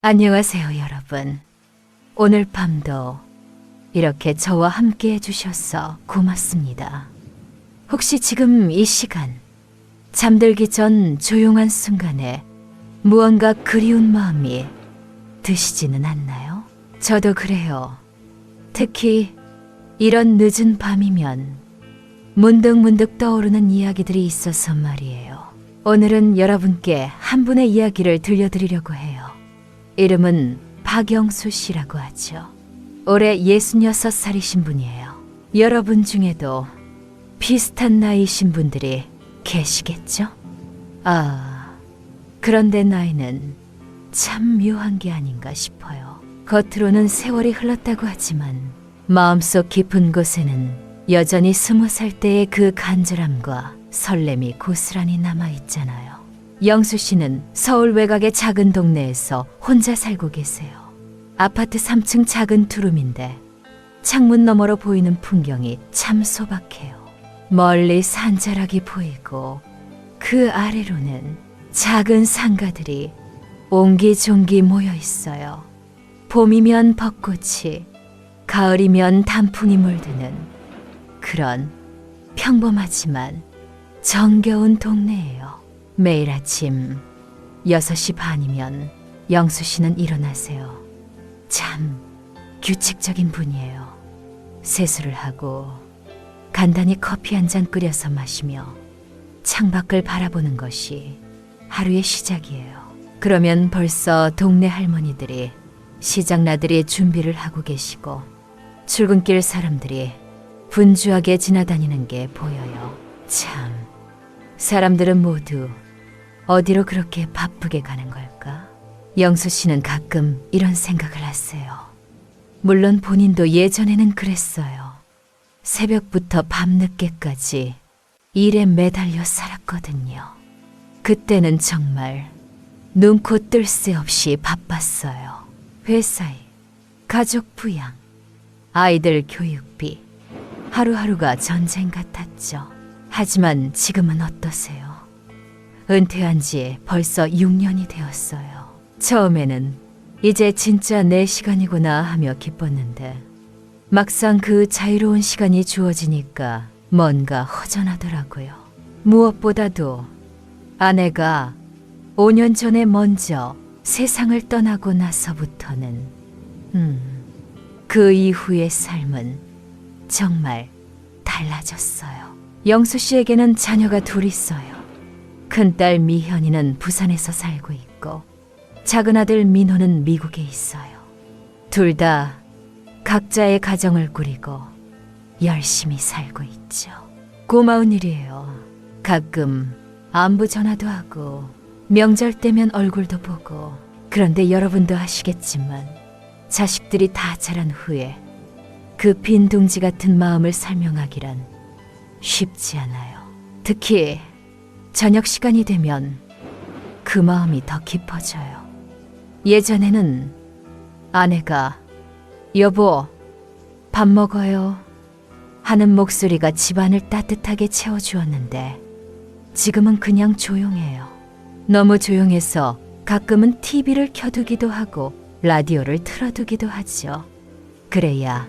안녕하세요, 여러분. 오늘 밤도 이렇게 저와 함께 해주셔서 고맙습니다. 혹시 지금 이 시간, 잠들기 전 조용한 순간에 무언가 그리운 마음이 드시지는 않나요? 저도 그래요. 특히 이런 늦은 밤이면 문득문득 떠오르는 이야기들이 있어서 말이에요. 오늘은 여러분께 한 분의 이야기를 들려드리려고 해요. 이름은 박영수 씨라고 하죠. 올해 66살이신 분이에요. 여러분 중에도 비슷한 나이이신 분들이 계시겠죠? 그런데 나이는 참 묘한 게 아닌가 싶어요. 겉으로는 세월이 흘렀다고 하지만 마음속 깊은 곳에는 여전히 20살 때의 그 간절함과 설렘이 고스란히 남아있잖아요. 영수 씨는 서울 외곽의 작은 동네에서 혼자 살고 계세요. 아파트 3층 작은 투룸인데 창문 너머로 보이는 풍경이 참 소박해요. 멀리 산자락이 보이고 그 아래로는 작은 상가들이 옹기종기 모여 있어요. 봄이면 벚꽃이, 가을이면 단풍이 물드는 그런 평범하지만 정겨운 동네예요. 매일 아침 6시 반이면 영수 씨는 일어나세요. 참 규칙적인 분이에요. 세수를 하고 간단히 커피 한 잔 끓여서 마시며 창밖을 바라보는 것이 하루의 시작이에요. 그러면 벌써 동네 할머니들이 시장 나들이의 준비를 하고 계시고 출근길 사람들이 분주하게 지나다니는 게 보여요. 참, 사람들은 모두 어디로 그렇게 바쁘게 가는 걸까? 영수 씨는 가끔 이런 생각을 하세요. 물론 본인도 예전에는 그랬어요. 새벽부터 밤늦게까지 일에 매달려 살았거든요. 그때는 정말 눈코 뜰 새 없이 바빴어요. 회사 일, 가족 부양, 아이들 교육비, 하루하루가 전쟁 같았죠. 하지만 지금은 어떠세요? 은퇴한 지 벌써 6년이 되었어요. 처음에는 이제 진짜 내 시간이구나 하며 기뻤는데 막상 그 자유로운 시간이 주어지니까 뭔가 허전하더라고요. 무엇보다도 아내가 5년 전에 먼저 세상을 떠나고 나서부터는 그 이후의 삶은 정말 달라졌어요. 영수 씨에게는 자녀가 둘 있어요. 큰딸 미현이는 부산에서 살고 있고 작은 아들 민호는 미국에 있어요. 둘 다 각자의 가정을 꾸리고 열심히 살고 있죠. 고마운 일이에요. 가끔 안부 전화도 하고 명절 때면 얼굴도 보고. 그런데 여러분도 아시겠지만 자식들이 다 자란 후에 그 빈둥지 같은 마음을 설명하기란 쉽지 않아요. 특히 저녁 시간이 되면 그 마음이 더 깊어져요. 예전에는 아내가 여보, 밥 먹어요 하는 목소리가 집안을 따뜻하게 채워주었는데 지금은 그냥 조용해요. 너무 조용해서 가끔은 TV를 켜두기도 하고 라디오를 틀어두기도 하죠. 그래야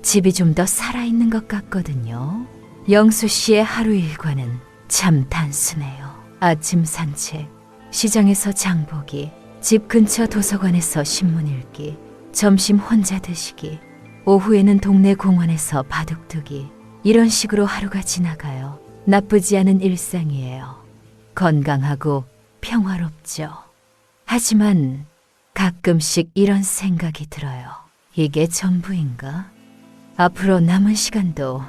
집이 좀 더 살아있는 것 같거든요. 영수 씨의 하루 일과는 참 단순해요. 아침 산책, 시장에서 장보기, 집 근처 도서관에서 신문 읽기, 점심 혼자 드시기, 오후에는 동네 공원에서 바둑 두기. 이런 식으로 하루가 지나가요. 나쁘지 않은 일상이에요. 건강하고 평화롭죠. 하지만 가끔씩 이런 생각이 들어요. 이게 전부인가? 앞으로 남은 시간도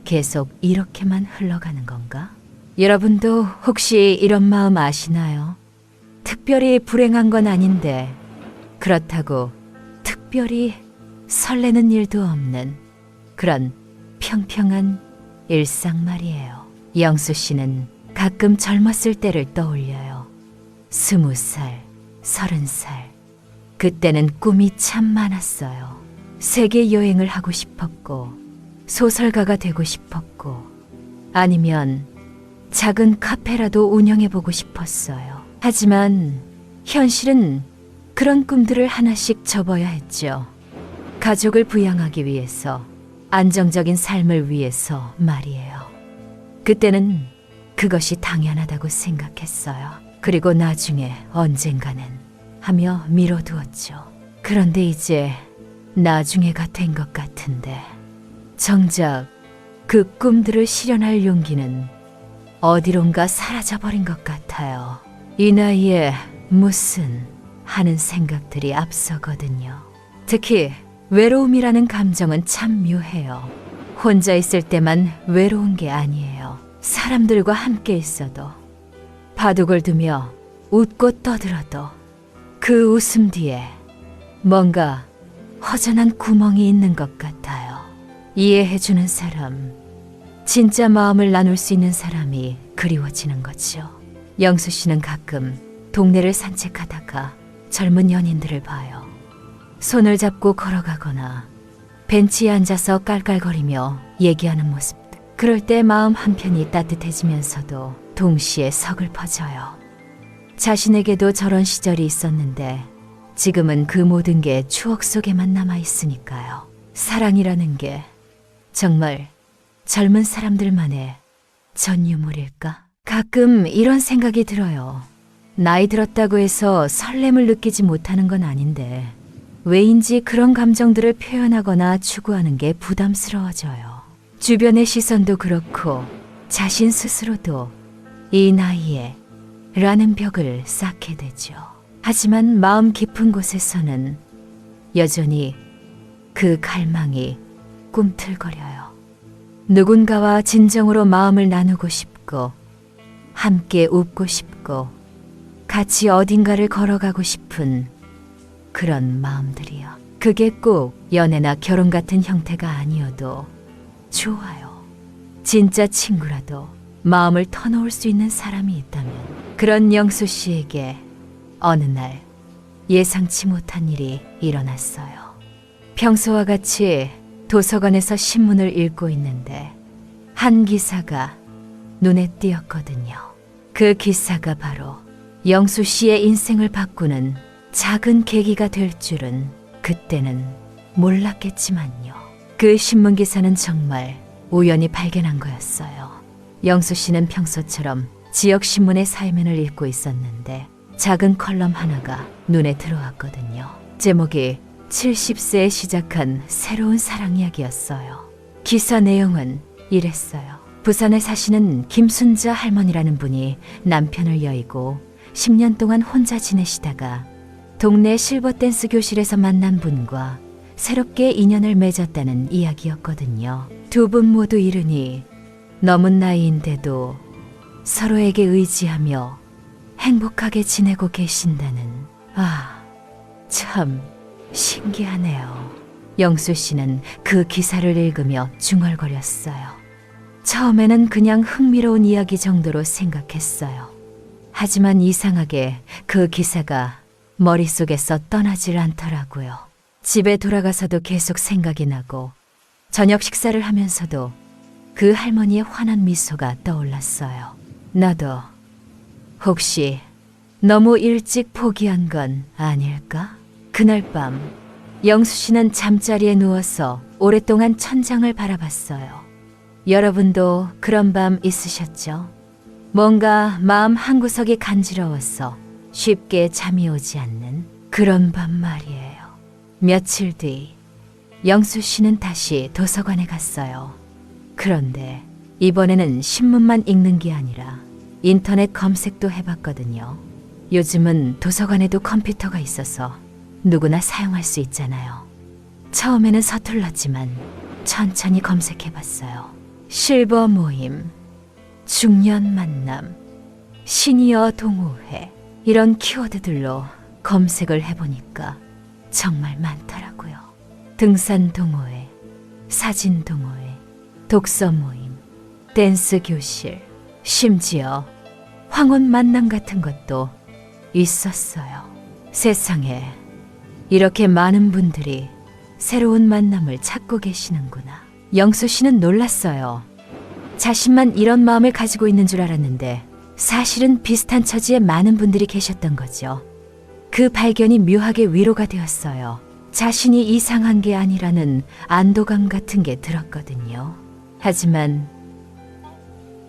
계속 이렇게만 흘러가는 건가? 여러분도 혹시 이런 마음 아시나요? 특별히 불행한 건 아닌데 그렇다고 특별히 설레는 일도 없는 그런 평평한 일상 말이에요. 영수 씨는 가끔 젊었을 때를 떠올려요. 20살, 30살. 그때는 꿈이 참 많았어요. 세계 여행을 하고 싶었고, 소설가가 되고 싶었고, 아니면 작은 카페라도 운영해보고 싶었어요. 하지만 현실은 그런 꿈들을 하나씩 접어야 했죠. 가족을 부양하기 위해서, 안정적인 삶을 위해서 말이에요. 그때는 그것이 당연하다고 생각했어요. 그리고 나중에 언젠가는 하며 미뤄두었죠. 그런데 이제 나중에가 된 것 같은데 정작 그 꿈들을 실현할 용기는 어디론가 사라져버린 것 같아요. 이 나이에 무슨 하는 생각들이 앞서거든요. 특히 외로움이라는 감정은 참 묘해요. 혼자 있을 때만 외로운 게 아니에요. 사람들과 함께 있어도, 바둑을 두며 웃고 떠들어도 그 웃음 뒤에 뭔가 허전한 구멍이 있는 것 같아요. 이해해주는 사람, 진짜 마음을 나눌 수 있는 사람이 그리워지는 거죠. 영수 씨는 가끔 동네를 산책하다가 젊은 연인들을 봐요. 손을 잡고 걸어가거나 벤치에 앉아서 깔깔거리며 얘기하는 모습. 그럴 때 마음 한편이 따뜻해지면서도 동시에 서글퍼져요. 자신에게도 저런 시절이 있었는데 지금은 그 모든 게 추억 속에만 남아있으니까요. 사랑이라는 게 정말 젊은 사람들만의 전유물일까? 가끔 이런 생각이 들어요. 나이 들었다고 해서 설렘을 느끼지 못하는 건 아닌데 왜인지 그런 감정들을 표현하거나 추구하는 게 부담스러워져요. 주변의 시선도 그렇고 자신 스스로도 이 나이에 라는 벽을 쌓게 되죠. 하지만 마음 깊은 곳에서는 여전히 그 갈망이 꿈틀거려요. 누군가와 진정으로 마음을 나누고 싶고 함께 웃고 싶고 같이 어딘가를 걸어가고 싶은 그런 마음들이요. 그게 꼭 연애나 결혼 같은 형태가 아니어도 좋아요. 진짜 친구라도 마음을 터놓을 수 있는 사람이 있다면. 그런 영수 씨에게 어느 날 예상치 못한 일이 일어났어요. 평소와 같이 도서관에서 신문을 읽고 있는데 한 기사가 눈에 띄었거든요. 그 기사가 바로 영수 씨의 인생을 바꾸는 작은 계기가 될 줄은 그때는 몰랐겠지만요. 그 신문 기사는 정말 우연히 발견한 거였어요. 영수 씨는 평소처럼 지역 신문의 사회면을 읽고 있었는데 작은 컬럼 하나가 눈에 들어왔거든요. 제목이 70세에 시작한 새로운 사랑 이야기였어요. 기사 내용은 이랬어요. 부산에 사시는 김순자 할머니라는 분이 남편을 여의고 10년 동안 혼자 지내시다가 동네 실버댄스 교실에서 만난 분과 새롭게 인연을 맺었다는 이야기였거든요. 두 분 모두 이르니 넘은 나이인데도 서로에게 의지하며 행복하게 지내고 계신다는, 참 신기하네요. 영수 씨는 그 기사를 읽으며 중얼거렸어요. 처음에는 그냥 흥미로운 이야기 정도로 생각했어요. 하지만 이상하게 그 기사가 머릿속에서 떠나질 않더라고요. 집에 돌아가서도 계속 생각이 나고 저녁 식사를 하면서도 그 할머니의 환한 미소가 떠올랐어요. 나도 혹시 너무 일찍 포기한 건 아닐까? 그날 밤 영수 씨는 잠자리에 누워서 오랫동안 천장을 바라봤어요. 여러분도 그런 밤 있으셨죠? 뭔가 마음 한구석이 간지러워서 쉽게 잠이 오지 않는 그런 밤 말이에요. 며칠 뒤 영수 씨는 다시 도서관에 갔어요. 그런데 이번에는 신문만 읽는 게 아니라 인터넷 검색도 해봤거든요. 요즘은 도서관에도 컴퓨터가 있어서 누구나 사용할 수 있잖아요. 처음에는 서툴렀지만 천천히 검색해봤어요. 실버 모임, 중년 만남, 시니어 동호회, 이런 키워드들로 검색을 해보니까 정말 많더라고요. 등산 동호회, 사진 동호회, 독서 모임, 댄스 교실, 심지어 황혼 만남 같은 것도 있었어요. 세상에 이렇게 많은 분들이 새로운 만남을 찾고 계시는구나. 영수 씨는 놀랐어요. 자신만 이런 마음을 가지고 있는 줄 알았는데 사실은 비슷한 처지에 많은 분들이 계셨던 거죠. 그 발견이 묘하게 위로가 되었어요. 자신이 이상한 게 아니라는 안도감 같은 게 들었거든요. 하지만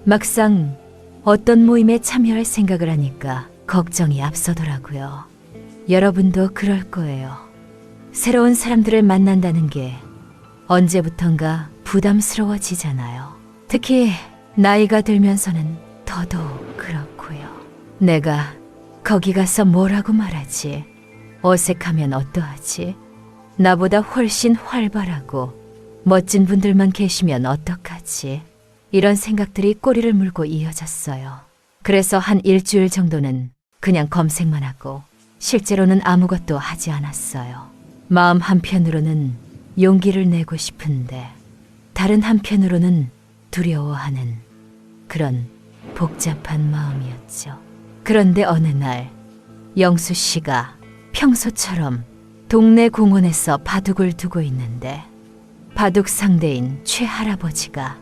막상 어떤 모임에 참여할 생각을 하니까 걱정이 앞서더라고요. 여러분도 그럴 거예요. 새로운 사람들을 만난다는 게 언제부턴가 부담스러워지잖아요. 특히 나이가 들면서는 더더욱 그렇고요. 내가 거기 가서 뭐라고 말하지? 어색하면 어떠하지? 나보다 훨씬 활발하고 멋진 분들만 계시면 어떡하지? 이런 생각들이 꼬리를 물고 이어졌어요. 그래서 한 일주일 정도는 그냥 검색만 하고 실제로는 아무것도 하지 않았어요. 마음 한편으로는 용기를 내고 싶은데 다른 한편으로는 두려워하는 그런 복잡한 마음이었죠. 그런데 어느 날 영수 씨가 평소처럼 동네 공원에서 바둑을 두고 있는데 바둑 상대인 최 할아버지가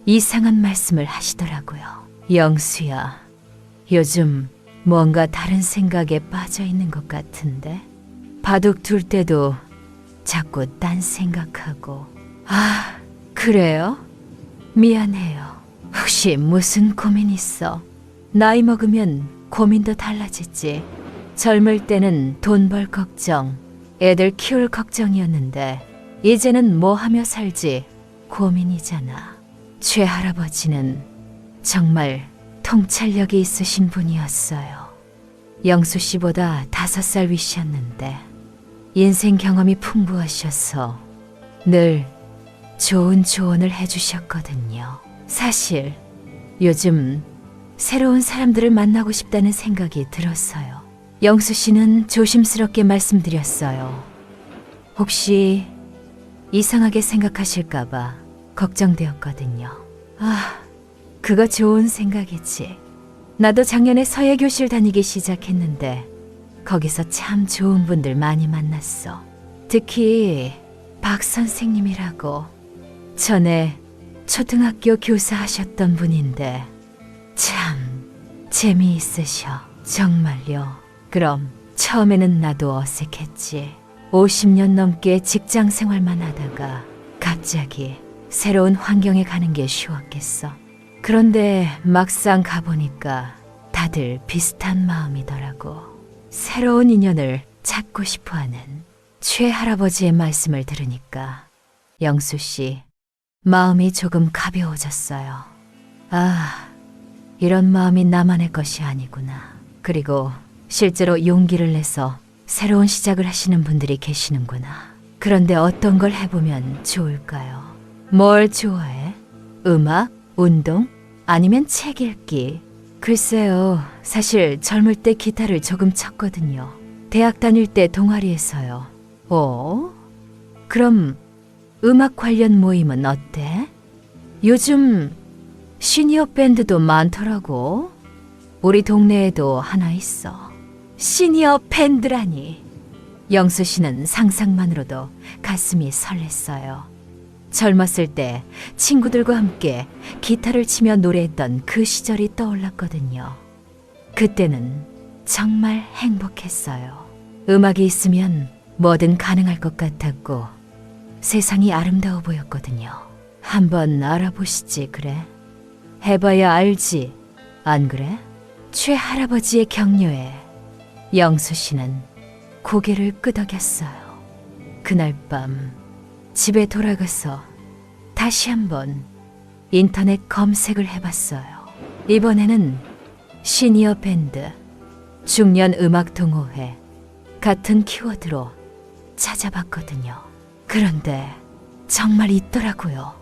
이상한 말씀을 하시더라고요. 영수야, 요즘 뭔가 다른 생각에 빠져 있는 것 같은데 바둑 둘 때도 자꾸 딴 생각하고. 아, 그래요? 미안해요. 혹시 무슨 고민 있어? 나이 먹으면 고민도 달라지지. 젊을 때는 돈 벌 걱정, 애들 키울 걱정이었는데 이제는 뭐 하며 살지 고민이잖아. 최 할아버지는 정말 통찰력이 있으신 분이었어요. 영수 씨보다 5살 위시였는데 인생 경험이 풍부하셔서 늘 좋은 조언을 해주셨거든요. 사실 요즘 새로운 사람들을 만나고 싶다는 생각이 들었어요. 영수 씨는 조심스럽게 말씀드렸어요. 혹시 이상하게 생각하실까봐 걱정되었거든요. 아, 그거 좋은 생각이지. 나도 작년에 서예교실 다니기 시작했는데 거기서 참 좋은 분들 많이 만났어. 특히 박 선생님이라고 전에 초등학교 교사하셨던 분인데 참 재미있으셔. 정말요. 그럼 처음에는 나도 어색했지. 50년 넘게 직장 생활만 하다가 갑자기 새로운 환경에 가는 게 쉬웠겠어. 그런데 막상 가보니까 다들 비슷한 마음이더라고. 새로운 인연을 찾고 싶어하는 최 할아버지의 말씀을 들으니까 영수 씨 마음이 조금 가벼워졌어요. 아, 이런 마음이 나만의 것이 아니구나. 그리고 실제로 용기를 내서 새로운 시작을 하시는 분들이 계시는구나. 그런데 어떤 걸 해보면 좋을까요? 뭘 좋아해? 음악? 운동? 아니면 책 읽기? 글쎄요, 사실 젊을 때 기타를 조금 쳤거든요. 대학 다닐 때 동아리에서요. 그럼 음악 관련 모임은 어때? 요즘 시니어 밴드도 많더라고. 우리 동네에도 하나 있어. 시니어 밴드라니. 영수 씨는 상상만으로도 가슴이 설렜어요. 젊었을 때 친구들과 함께 기타를 치며 노래했던 그 시절이 떠올랐거든요. 그때는 정말 행복했어요. 음악이 있으면 뭐든 가능할 것 같았고 세상이 아름다워 보였거든요. 한번 알아보시지 그래? 해봐야 알지, 안 그래? 최 할아버지의 격려에 영수 씨는 고개를 끄덕였어요. 그날 밤 집에 돌아가서 다시 한번 인터넷 검색을 해봤어요. 이번에는 시니어 밴드, 중년 음악 동호회 같은 키워드로 찾아봤거든요. 그런데 정말 있더라고요.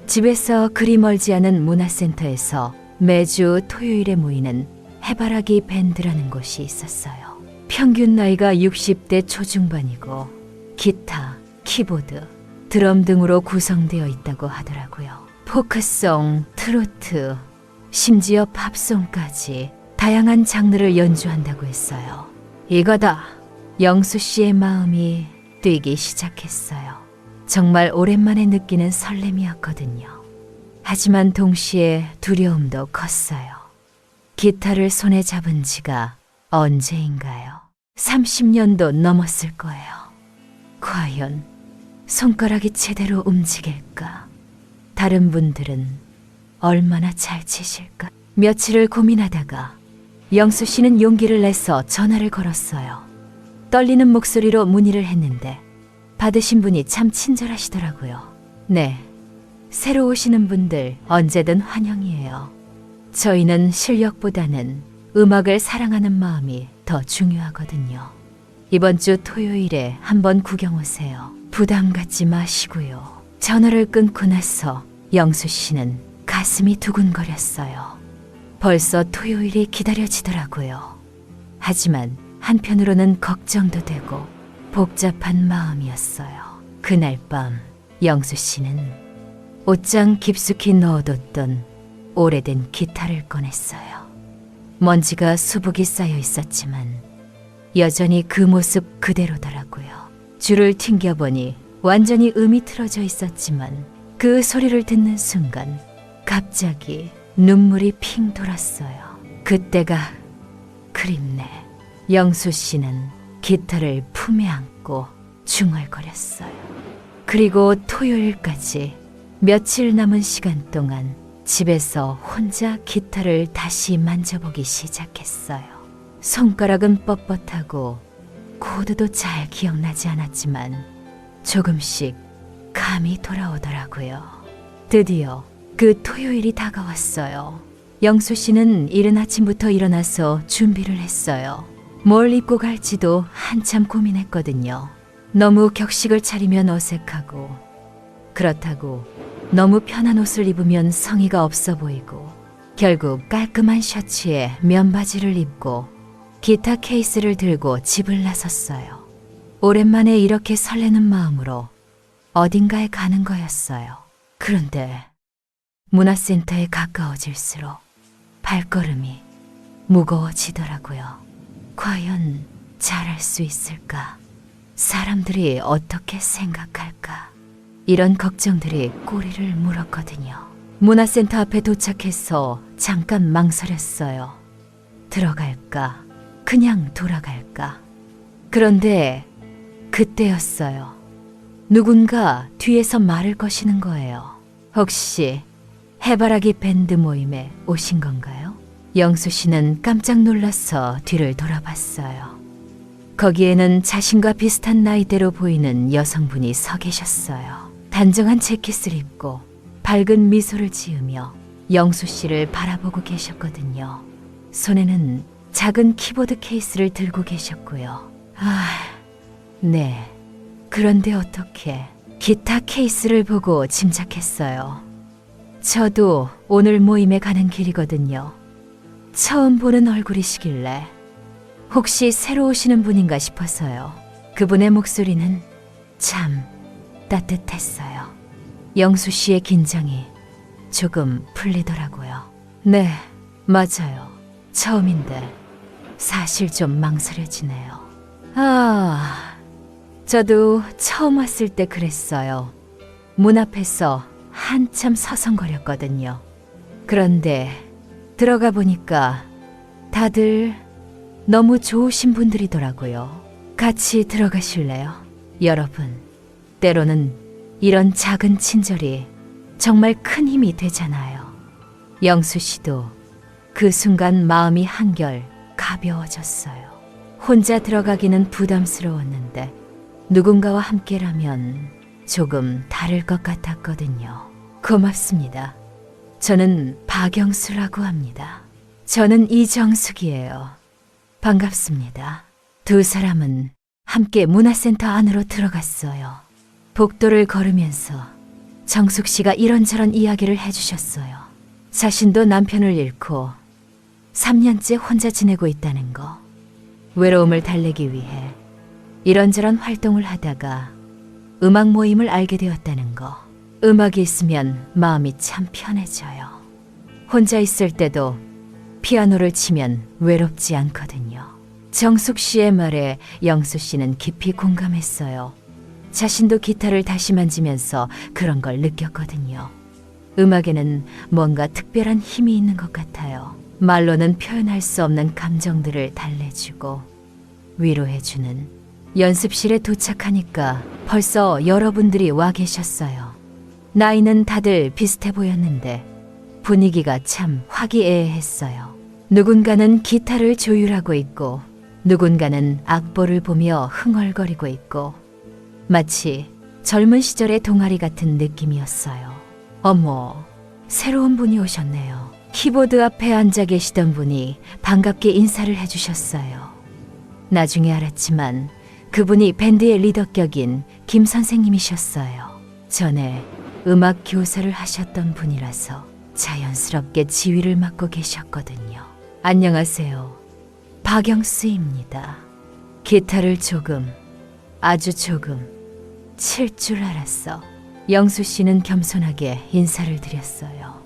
집에서 그리 멀지 않은 문화센터에서 매주 토요일에 모이는 해바라기 밴드라는 곳이 있었어요. 평균 나이가 60대 초중반이고 기타, 키보드, 드럼 등으로 구성되어 있다고 하더라고요. 포크송, 트로트, 심지어 팝송까지 다양한 장르를 연주한다고 했어요. 이거다! 영수 씨의 마음이 뛰기 시작했어요. 정말 오랜만에 느끼는 설렘이었거든요. 하지만 동시에 두려움도 컸어요. 기타를 손에 잡은 지가 언제인가요? 30년도 넘었을 거예요. 과연 손가락이 제대로 움직일까? 다른 분들은 얼마나 잘 치실까? 며칠을 고민하다가 영수 씨는 용기를 내서 전화를 걸었어요. 떨리는 목소리로 문의를 했는데 받으신 분이 참 친절하시더라고요. 네, 새로 오시는 분들 언제든 환영이에요. 저희는 실력보다는 음악을 사랑하는 마음이 더 중요하거든요. 이번 주 토요일에 한번 구경 오세요. 부담 갖지 마시고요. 전화를 끊고 나서 영수 씨는 가슴이 두근거렸어요. 벌써 토요일이 기다려지더라고요. 하지만 한편으로는 걱정도 되고 복잡한 마음이었어요. 그날 밤 영수 씨는 옷장 깊숙이 넣어뒀던 오래된 기타를 꺼냈어요. 먼지가 수북이 쌓여 있었지만 여전히 그 모습 그대로더라고요. 줄을 튕겨보니 완전히 음이 틀어져 있었지만 그 소리를 듣는 순간 갑자기 눈물이 핑 돌았어요. 그때가 그립네. 영수 씨는 기타를 품에 안고 중얼거렸어요. 그리고 토요일까지 며칠 남은 시간 동안 집에서 혼자 기타를 다시 만져보기 시작했어요. 손가락은 뻣뻣하고 코드도 잘 기억나지 않았지만 조금씩 감이 돌아오더라고요. 드디어 그 토요일이 다가왔어요. 영수 씨는 이른 아침부터 일어나서 준비를 했어요. 뭘 입고 갈지도 한참 고민했거든요. 너무 격식을 차리면 어색하고, 그렇다고 너무 편한 옷을 입으면 성의가 없어 보이고, 결국 깔끔한 셔츠에 면바지를 입고 기타 케이스를 들고 집을 나섰어요. 오랜만에 이렇게 설레는 마음으로 어딘가에 가는 거였어요. 그런데 문화센터에 가까워질수록 발걸음이 무거워지더라고요. 과연 잘할 수 있을까? 사람들이 어떻게 생각할까? 이런 걱정들이 꼬리를 물었거든요. 문화센터 앞에 도착해서 잠깐 망설였어요. 들어갈까? 그냥 돌아갈까? 그런데 그때였어요. 누군가 뒤에서 말을 거시는 거예요. 혹시 해바라기 밴드 모임에 오신 건가요? 영수 씨는 깜짝 놀라서 뒤를 돌아봤어요. 거기에는 자신과 비슷한 나이대로 보이는 여성분이 서 계셨어요. 단정한 재킷을 입고 밝은 미소를 지으며 영수 씨를 바라보고 계셨거든요. 손에는 작은 키보드 케이스를 들고 계셨고요. 네. 그런데 어떻게 기타 케이스를 보고 짐작했어요. 저도 오늘 모임에 가는 길이거든요. 처음 보는 얼굴이시길래 혹시 새로 오시는 분인가 싶어서요. 그분의 목소리는 참 따뜻했어요. 영수 씨의 긴장이 조금 풀리더라고요. 네, 맞아요. 처음인데 사실 좀 망설여지네요. 저도 처음 왔을 때 그랬어요. 문 앞에서 한참 서성거렸거든요. 그런데 들어가 보니까 다들 너무 좋으신 분들이더라고요. 같이 들어가실래요? 여러분, 때로는 이런 작은 친절이 정말 큰 힘이 되잖아요. 영수 씨도 그 순간 마음이 한결 가벼워졌어요. 혼자 들어가기는 부담스러웠는데 누군가와 함께라면 조금 다를 것 같았거든요. 고맙습니다. 저는 박영수라고 합니다. 저는 이정숙이에요. 반갑습니다. 두 사람은 함께 문화센터 안으로 들어갔어요. 복도를 걸으면서 정숙 씨가 이런저런 이야기를 해주셨어요. 자신도 남편을 잃고 3년째 혼자 지내고 있다는 거. 외로움을 달래기 위해 이런저런 활동을 하다가 음악 모임을 알게 되었다는 거. 음악이 있으면 마음이 참 편해져요. 혼자 있을 때도 피아노를 치면 외롭지 않거든요. 정숙 씨의 말에 영수 씨는 깊이 공감했어요. 자신도 기타를 다시 만지면서 그런 걸 느꼈거든요. 음악에는 뭔가 특별한 힘이 있는 것 같아요. 말로는 표현할 수 없는 감정들을 달래주고 위로해주는. 연습실에 도착하니까 벌써 여러분들이 와 계셨어요. 나이는 다들 비슷해 보였는데 분위기가 참 화기애애했어요. 누군가는 기타를 조율하고 있고 누군가는 악보를 보며 흥얼거리고 있고 마치 젊은 시절의 동아리 같은 느낌이었어요. 어머, 새로운 분이 오셨네요. 키보드 앞에 앉아 계시던 분이 반갑게 인사를 해주셨어요. 나중에 알았지만 그분이 밴드의 리더격인 김 선생님이셨어요. 전에 음악 교사를 하셨던 분이라서 자연스럽게 지휘를 맡고 계셨거든요. 안녕하세요. 박영수입니다. 기타를 조금, 아주 조금 칠 줄 알았어. 영수 씨는 겸손하게 인사를 드렸어요.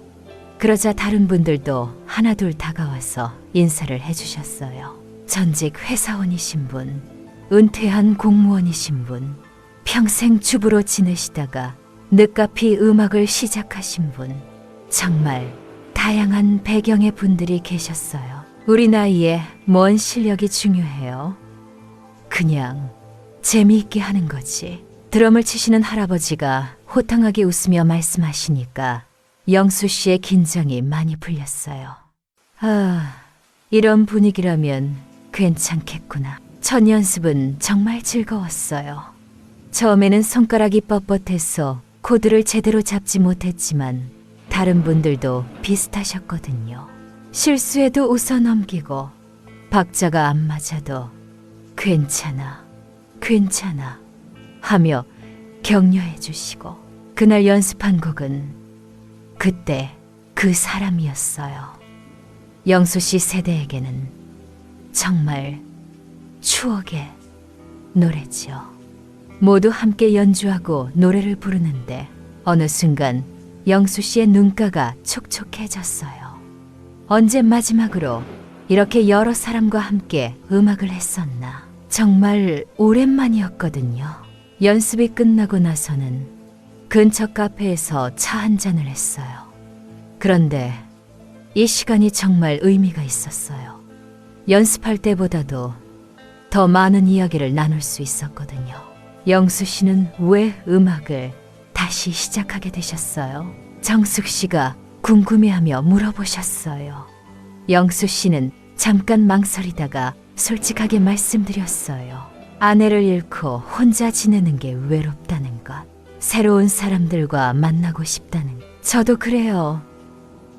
그러자 다른 분들도 하나둘 다가와서 인사를 해주셨어요. 전직 회사원이신 분, 은퇴한 공무원이신 분, 평생 주부로 지내시다가 늦가피 음악을 시작하신 분, 정말 다양한 배경의 분들이 계셨어요. 우리 나이에 뭔 실력이 중요해요? 그냥 재미있게 하는 거지. 드럼을 치시는 할아버지가 호탕하게 웃으며 말씀하시니까 영수 씨의 긴장이 많이 풀렸어요. 아, 이런 분위기라면 괜찮겠구나. 첫 연습은 정말 즐거웠어요. 처음에는 손가락이 뻣뻣해서 코드를 제대로 잡지 못했지만 다른 분들도 비슷하셨거든요. 실수해도 웃어 넘기고 박자가 안 맞아도 괜찮아, 괜찮아 하며 격려해 주시고 그날 연습한 곡은 그때 그 사람이었어요. 영수 씨 세대에게는 정말 추억의 노래죠. 모두 함께 연주하고 노래를 부르는데 어느 순간 영수 씨의 눈가가 촉촉해졌어요. 언제 마지막으로 이렇게 여러 사람과 함께 음악을 했었나. 정말 오랜만이었거든요. 연습이 끝나고 나서는 근처 카페에서 차 한 잔을 했어요. 그런데 이 시간이 정말 의미가 있었어요. 연습할 때보다도 더 많은 이야기를 나눌 수 있었거든요. 영수 씨는 왜 음악을 다시 시작하게 되셨어요? 정숙 씨가 궁금해하며 물어보셨어요. 영수 씨는 잠깐 망설이다가 솔직하게 말씀드렸어요. 아내를 잃고 혼자 지내는 게 외롭다는 것. 새로운 사람들과 만나고 싶다는 것. 저도 그래요.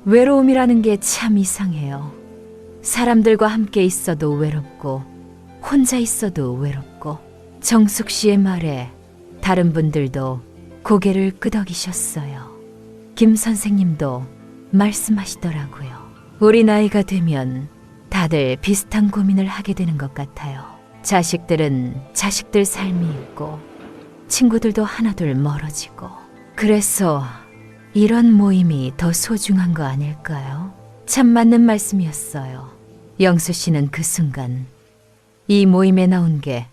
외로움이라는 게 참 이상해요. 사람들과 함께 있어도 외롭고 혼자 있어도 외롭고. 정숙 씨의 말에 다른 분들도 고개를 끄덕이셨어요. 김 선생님도 말씀하시더라고요. 우리 나이가 되면 다들 비슷한 고민을 하게 되는 것 같아요. 자식들은 자식들 삶이 있고 친구들도 하나둘 멀어지고. 그래서 이런 모임이 더 소중한 거 아닐까요? 참 맞는 말씀이었어요. 영수 씨는 그 순간 이 모임에 나온 게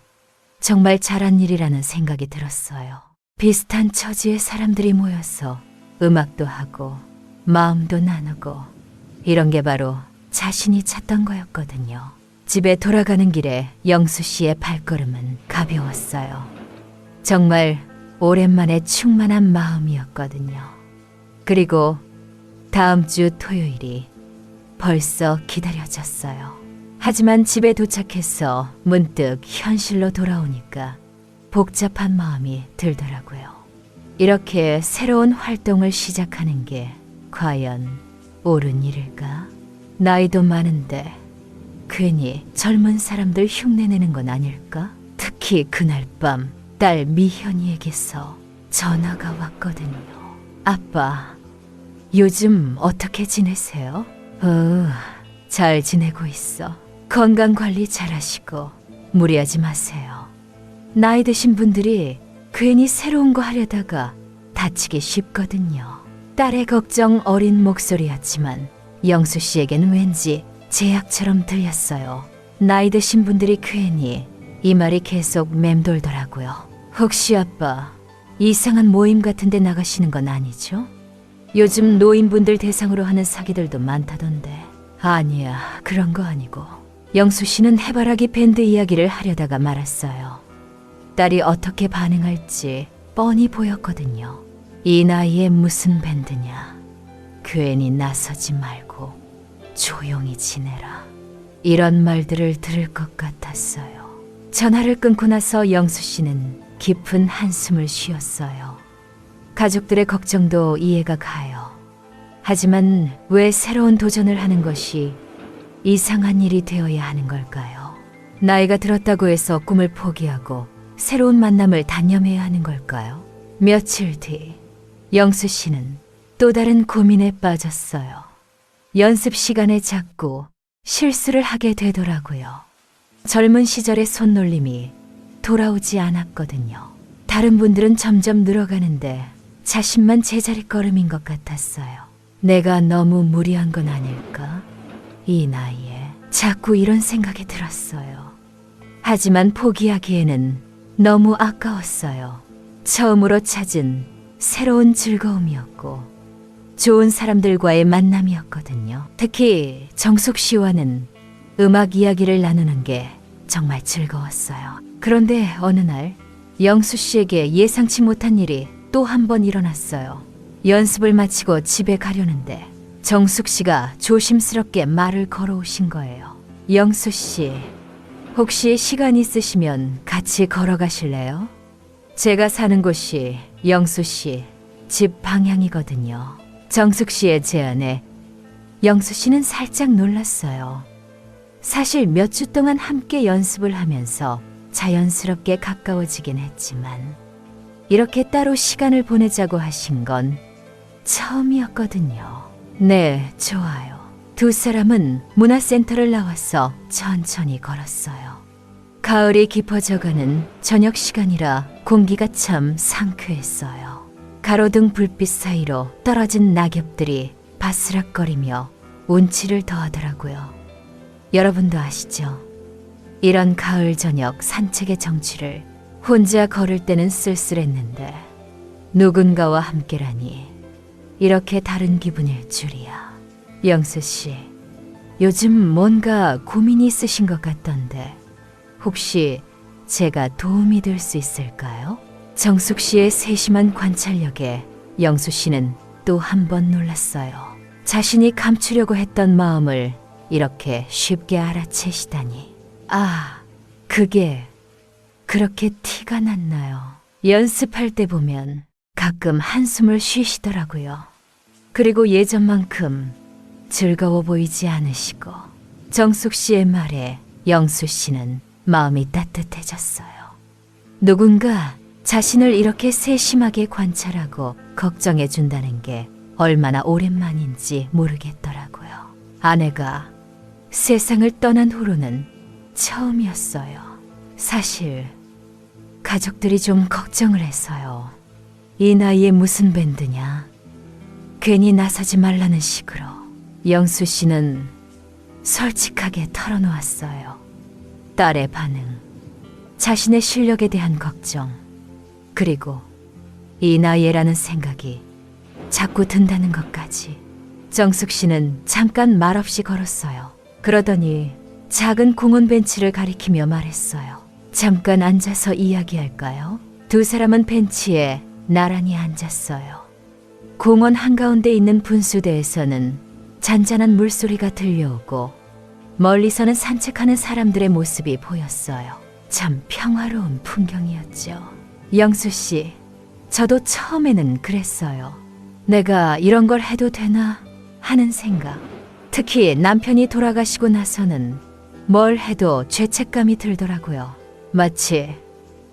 정말 잘한 일이라는 생각이 들었어요. 비슷한 처지의 사람들이 모여서 음악도 하고 마음도 나누고 이런 게 바로 자신이 찾던 거였거든요. 집에 돌아가는 길에 영수 씨의 발걸음은 가벼웠어요. 정말 오랜만에 충만한 마음이었거든요. 그리고 다음 주 토요일이 벌써 기다려졌어요. 하지만 집에 도착해서 문득 현실로 돌아오니까 복잡한 마음이 들더라고요. 이렇게 새로운 활동을 시작하는 게 과연 옳은 일일까? 나이도 많은데 괜히 젊은 사람들 흉내내는 건 아닐까? 특히 그날 밤 딸 미현이에게서 전화가 왔거든요. 아빠, 요즘 어떻게 지내세요? 잘 지내고 있어. 건강관리 잘하시고 무리하지 마세요. 나이 드신 분들이 괜히 새로운 거 하려다가 다치기 쉽거든요. 딸의 걱정 어린 목소리였지만 영수 씨에게는 왠지 제약처럼 들렸어요. 나이 드신 분들이 괜히 이 말이 계속 맴돌더라고요. 혹시 아빠 이상한 모임 같은 데 나가시는 건 아니죠? 요즘 노인분들 대상으로 하는 사기들도 많다던데. 아니야, 그런 거 아니고 영수 씨는 해바라기 밴드 이야기를 하려다가 말았어요. 딸이 어떻게 반응할지 뻔히 보였거든요. 이 나이에 무슨 밴드냐. 괜히 나서지 말고 조용히 지내라. 이런 말들을 들을 것 같았어요. 전화를 끊고 나서 영수 씨는 깊은 한숨을 쉬었어요. 가족들의 걱정도 이해가 가요. 하지만 왜 새로운 도전을 하는 것이 이상한 일이 되어야 하는 걸까요? 나이가 들었다고 해서 꿈을 포기하고 새로운 만남을 단념해야 하는 걸까요? 며칠 뒤 영수 씨는 또 다른 고민에 빠졌어요. 연습 시간에 자꾸 실수를 하게 되더라고요. 젊은 시절의 손놀림이 돌아오지 않았거든요. 다른 분들은 점점 늘어가는데 자신만 제자리걸음인 것 같았어요. 내가 너무 무리한 건 아닐까? 이 나이에 자꾸 이런 생각이 들었어요. 하지만 포기하기에는 너무 아까웠어요. 처음으로 찾은 새로운 즐거움이었고 좋은 사람들과의 만남이었거든요. 특히 정숙 씨와는 음악 이야기를 나누는 게 정말 즐거웠어요. 그런데 어느 날 영수 씨에게 예상치 못한 일이 또 한 번 일어났어요. 연습을 마치고 집에 가려는데 정숙 씨가 조심스럽게 말을 걸어오신 거예요. 영수 씨, 혹시 시간 있으시면 같이 걸어가실래요? 제가 사는 곳이 영수 씨 집 방향이거든요. 정숙 씨의 제안에 영수 씨는 살짝 놀랐어요. 사실 몇 주 동안 함께 연습을 하면서 자연스럽게 가까워지긴 했지만 이렇게 따로 시간을 보내자고 하신 건 처음이었거든요. 네, 좋아요. 두 사람은 문화센터를 나와서 천천히 걸었어요. 가을이 깊어져가는 저녁 시간이라 공기가 참 상쾌했어요. 가로등 불빛 사이로 떨어진 낙엽들이 바스락거리며 운치를 더하더라고요. 여러분도 아시죠? 이런 가을 저녁 산책의 정취를 혼자 걸을 때는 쓸쓸했는데 누군가와 함께라니 이렇게 다른 기분일 줄이야. 영수 씨, 요즘 뭔가 고민이 있으신 것 같던데 혹시 제가 도움이 될 수 있을까요? 정숙 씨의 세심한 관찰력에 영수 씨는 또 한 번 놀랐어요. 자신이 감추려고 했던 마음을 이렇게 쉽게 알아채시다니. 아, 그게 그렇게 티가 났나요? 연습할 때 보면 가끔 한숨을 쉬시더라고요. 그리고 예전만큼 즐거워 보이지 않으시고. 정숙 씨의 말에 영수 씨는 마음이 따뜻해졌어요. 누군가 자신을 이렇게 세심하게 관찰하고 걱정해 준다는 게 얼마나 오랜만인지 모르겠더라고요. 아내가 세상을 떠난 후로는 처음이었어요. 사실 가족들이 좀 걱정을 해서요. 이 나이에 무슨 밴드냐? 괜히 나서지 말라는 식으로. 영수 씨는 솔직하게 털어놓았어요. 딸의 반응, 자신의 실력에 대한 걱정, 그리고 이 나이에라는 생각이 자꾸 든다는 것까지. 정숙 씨는 잠깐 말없이 걸었어요. 그러더니 작은 공원 벤치를 가리키며 말했어요. 잠깐 앉아서 이야기할까요? 두 사람은 벤치에 나란히 앉았어요. 공원 한가운데 있는 분수대에서는 잔잔한 물소리가 들려오고 멀리서는 산책하는 사람들의 모습이 보였어요. 참 평화로운 풍경이었죠. 영수 씨, 저도 처음에는 그랬어요. 내가 이런 걸 해도 되나 하는 생각. 특히 남편이 돌아가시고 나서는 뭘 해도 죄책감이 들더라고요. 마치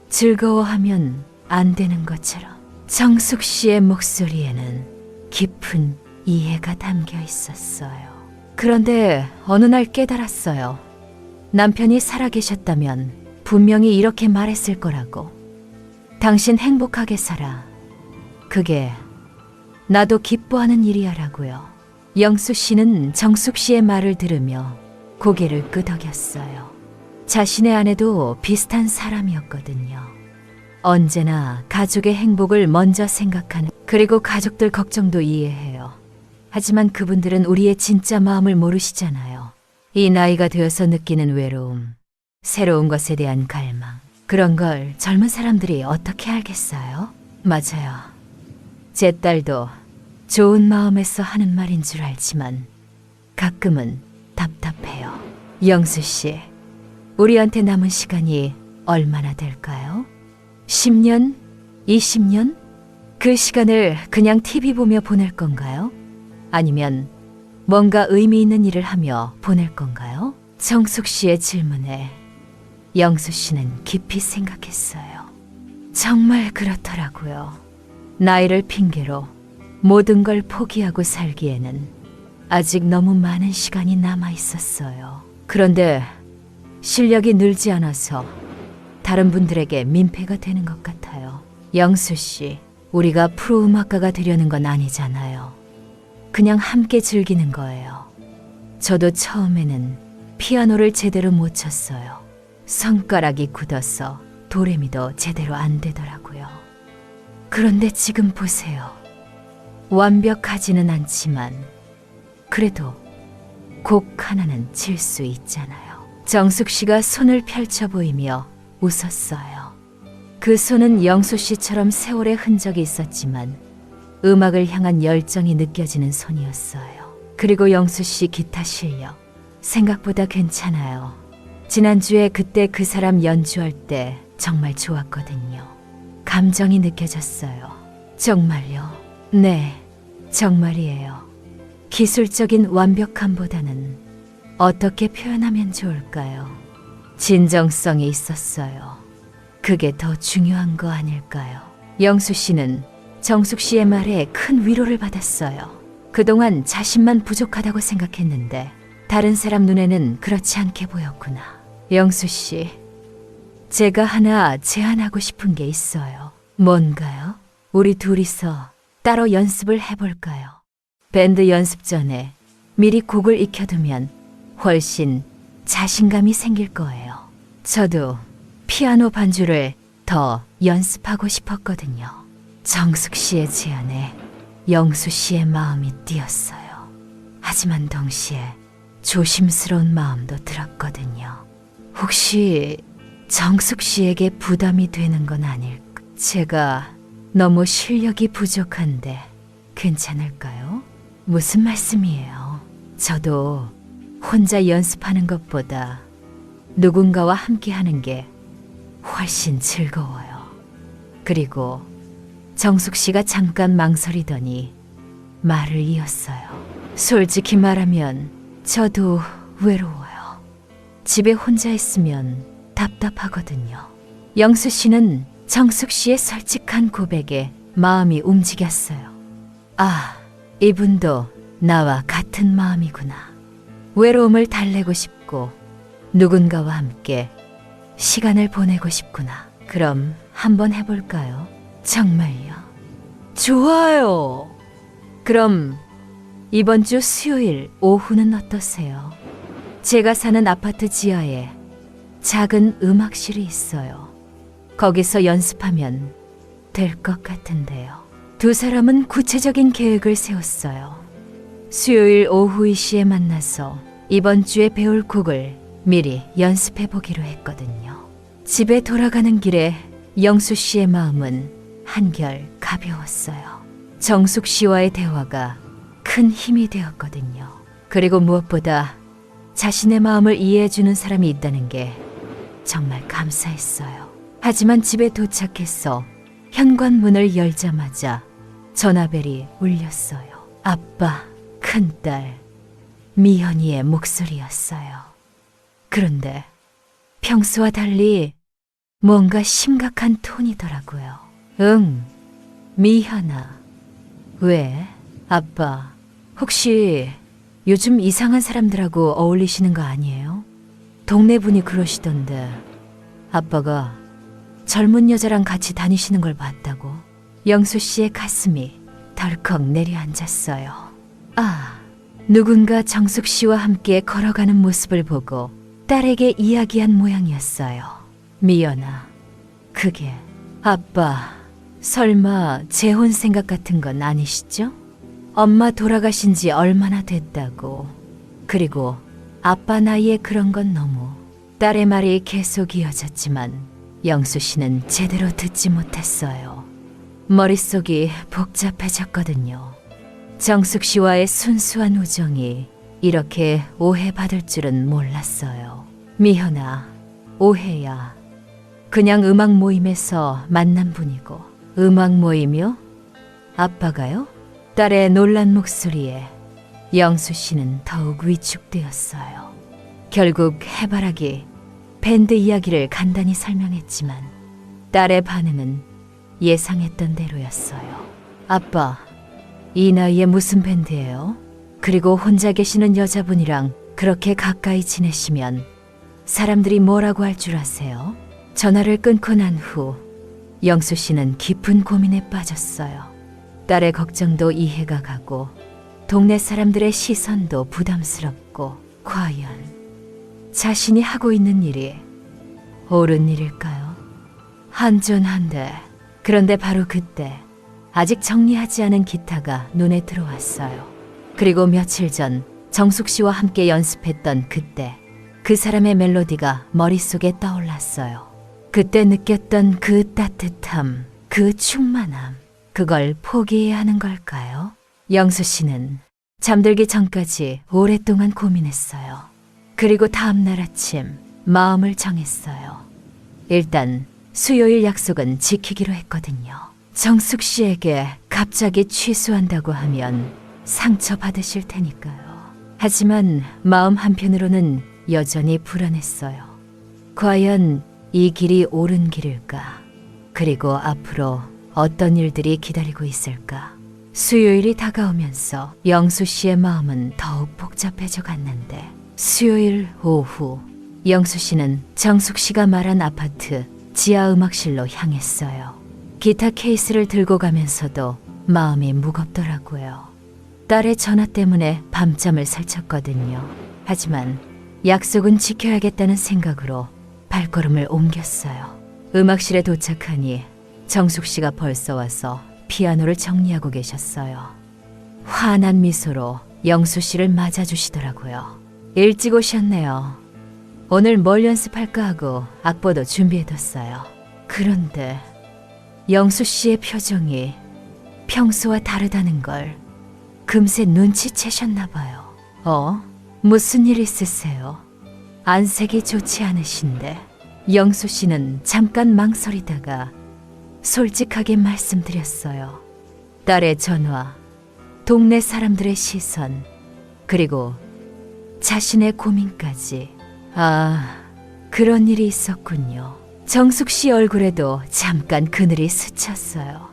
즐거워하면 안 되는 것처럼. 정숙 씨의 목소리에는 깊은 이해가 담겨 있었어요. 그런데 어느 날 깨달았어요. 남편이 살아계셨다면 분명히 이렇게 말했을 거라고. 당신 행복하게 살아. 그게 나도 기뻐하는 일이야라고요. 영수 씨는 정숙 씨의 말을 들으며 고개를 끄덕였어요. 자신의 아내도 비슷한 사람이었거든요. 언제나 가족의 행복을 먼저 생각하는, 그리고 가족들 걱정도 이해해요. 하지만 그분들은 우리의 진짜 마음을 모르시잖아요. 이 나이가 되어서 느끼는 외로움, 새로운 것에 대한 갈망, 그런 걸 젊은 사람들이 어떻게 알겠어요? 맞아요. 제 딸도 좋은 마음에서 하는 말인 줄 알지만 가끔은 답답해요. 영수 씨, 우리한테 남은 시간이 얼마나 될까요? 10년? 20년? 그 시간을 그냥 TV 보며 보낼 건가요? 아니면 뭔가 의미 있는 일을 하며 보낼 건가요? 정숙 씨의 질문에 영수 씨는 깊이 생각했어요. 정말 그렇더라고요. 나이를 핑계로 모든 걸 포기하고 살기에는 아직 너무 많은 시간이 남아 있었어요. 그런데 실력이 늘지 않아서 다른 분들에게 민폐가 되는 것 같아요. 영수 씨, 우리가 프로 음악가가 되려는 건 아니잖아요. 그냥 함께 즐기는 거예요. 저도 처음에는 피아노를 제대로 못 쳤어요. 손가락이 굳어서 도레미도 제대로 안 되더라고요. 그런데 지금 보세요. 완벽하지는 않지만 그래도 곡 하나는 칠 수 있잖아요. 정숙 씨가 손을 펼쳐 보이며 웃었어요. 그 손은 영수 씨처럼 세월의 흔적이 있었지만 음악을 향한 열정이 느껴지는 손이었어요. 그리고 영수 씨 기타 실력 생각보다 괜찮아요. 지난주에 그때 그 사람 연주할 때 정말 좋았거든요. 감정이 느껴졌어요. 정말요? 네, 정말이에요. 기술적인 완벽함보다는 어떻게 표현하면 좋을까요? 진정성이 있었어요. 그게 더 중요한 거 아닐까요? 영수 씨는 정숙 씨의 말에 큰 위로를 받았어요. 그동안 자신만 부족하다고 생각했는데 다른 사람 눈에는 그렇지 않게 보였구나. 영수 씨, 제가 하나 제안하고 싶은 게 있어요. 뭔가요? 우리 둘이서 따로 연습을 해볼까요? 밴드 연습 전에 미리 곡을 익혀두면 훨씬 자신감이 생길 거예요. 저도 피아노 반주를 더 연습하고 싶었거든요. 정숙 씨의 제안에 영수 씨의 마음이 뛰었어요. 하지만 동시에 조심스러운 마음도 들었거든요. 혹시 정숙 씨에게 부담이 되는 건 아닐까? 제가 너무 실력이 부족한데 괜찮을까요? 무슨 말씀이에요? 저도 혼자 연습하는 것보다 누군가와 함께 하는 게 훨씬 즐거워요. 그리고 정숙 씨가 잠깐 망설이더니 말을 이었어요. 솔직히 말하면 저도 외로워요. 집에 혼자 있으면 답답하거든요. 영수 씨는 정숙 씨의 솔직한 고백에 마음이 움직였어요. 아, 이분도 나와 같은 마음이구나. 외로움을 달래고 싶고 누군가와 함께 시간을 보내고 싶구나. 그럼 한번 해볼까요? 정말요? 좋아요. 그럼 이번 주 수요일 오후는 어떠세요? 제가 사는 아파트 지하에 작은 음악실이 있어요. 거기서 연습하면 될 것 같은데요. 두 사람은 구체적인 계획을 세웠어요. 수요일 오후 2시에 만나서 이번 주에 배울 곡을 미리 연습해 보기로 했거든요. 집에 돌아가는 길에 영수 씨의 마음은 한결 가벼웠어요. 정숙 씨와의 대화가 큰 힘이 되었거든요. 그리고 무엇보다 자신의 마음을 이해해주는 사람이 있다는 게 정말 감사했어요. 하지만 집에 도착해서 현관문을 열자마자 전화벨이 울렸어요. 아빠, 큰딸, 미현이의 목소리였어요. 그런데 평소와 달리 뭔가 심각한 톤이더라고요. 응, 미현아. 왜? 아빠, 혹시 요즘 이상한 사람들하고 어울리시는 거 아니에요? 동네 분이 그러시던데 아빠가 젊은 여자랑 같이 다니시는 걸 봤다고. 영수 씨의 가슴이 덜컥 내려앉았어요. 아, 누군가 정숙 씨와 함께 걸어가는 모습을 보고 딸에게 이야기한 모양이었어요. 미연아, 그게 아빠, 설마 재혼 생각 같은 건 아니시죠? 엄마 돌아가신 지 얼마나 됐다고. 그리고 아빠 나이에 그런 건 너무. 딸의 말이 계속 이어졌지만 영수 씨는 제대로 듣지 못했어요. 머릿속이 복잡해졌거든요. 정숙 씨와의 순수한 우정이 이렇게 오해받을 줄은 몰랐어요. 미현아, 오해야. 그냥 음악 모임에서 만난 분이고. 음악 모임이요? 아빠가요? 딸의 놀란 목소리에 영수 씨는 더욱 위축되었어요. 결국 해바라기 밴드 이야기를 간단히 설명했지만 딸의 반응은 예상했던 대로였어요. 아빠, 이 나이에 무슨 밴드예요? 그리고 혼자 계시는 여자분이랑 그렇게 가까이 지내시면 사람들이 뭐라고 할 줄 아세요? 전화를 끊고 난 후 영수 씨는 깊은 고민에 빠졌어요. 딸의 걱정도 이해가 가고 동네 사람들의 시선도 부담스럽고 과연 자신이 하고 있는 일이 옳은 일일까요? 한전한데 그런데 바로 그때 아직 정리하지 않은 기타가 눈에 들어왔어요. 그리고 며칠 전 정숙 씨와 함께 연습했던 그때 그 사람의 멜로디가 머릿속에 떠올랐어요. 그때 느꼈던 그 따뜻함, 그 충만함, 그걸 포기해야 하는 걸까요? 영수 씨는 잠들기 전까지 오랫동안 고민했어요. 그리고 다음 날 아침 마음을 정했어요. 일단 수요일 약속은 지키기로 했거든요. 정숙 씨에게 갑자기 취소한다고 하면 상처받으실 테니까요. 하지만 마음 한편으로는 여전히 불안했어요. 과연 이 길이 옳은 길일까? 그리고 앞으로 어떤 일들이 기다리고 있을까? 수요일이 다가오면서 영수 씨의 마음은 더욱 복잡해져 갔는데 수요일 오후 영수 씨는 정숙 씨가 말한 아파트 지하 음악실로 향했어요. 기타 케이스를 들고 가면서도 마음이 무겁더라고요. 딸의 전화 때문에 밤잠을 설쳤거든요. 하지만 약속은 지켜야겠다는 생각으로 발걸음을 옮겼어요. 음악실에 도착하니 정숙 씨가 벌써 와서 피아노를 정리하고 계셨어요. 환한 미소로 영수 씨를 맞아주시더라고요. 일찍 오셨네요. 오늘 뭘 연습할까 하고 악보도 준비해뒀어요. 그런데 영수 씨의 표정이 평소와 다르다는 걸 금세 눈치채셨나 봐요. 무슨 일 있으세요? 안색이 좋지 않으신데. 영수 씨는 잠깐 망설이다가 솔직하게 말씀드렸어요. 딸의 전화, 동네 사람들의 시선, 그리고 자신의 고민까지. 아, 그런 일이 있었군요. 정숙 씨 얼굴에도 잠깐 그늘이 스쳤어요.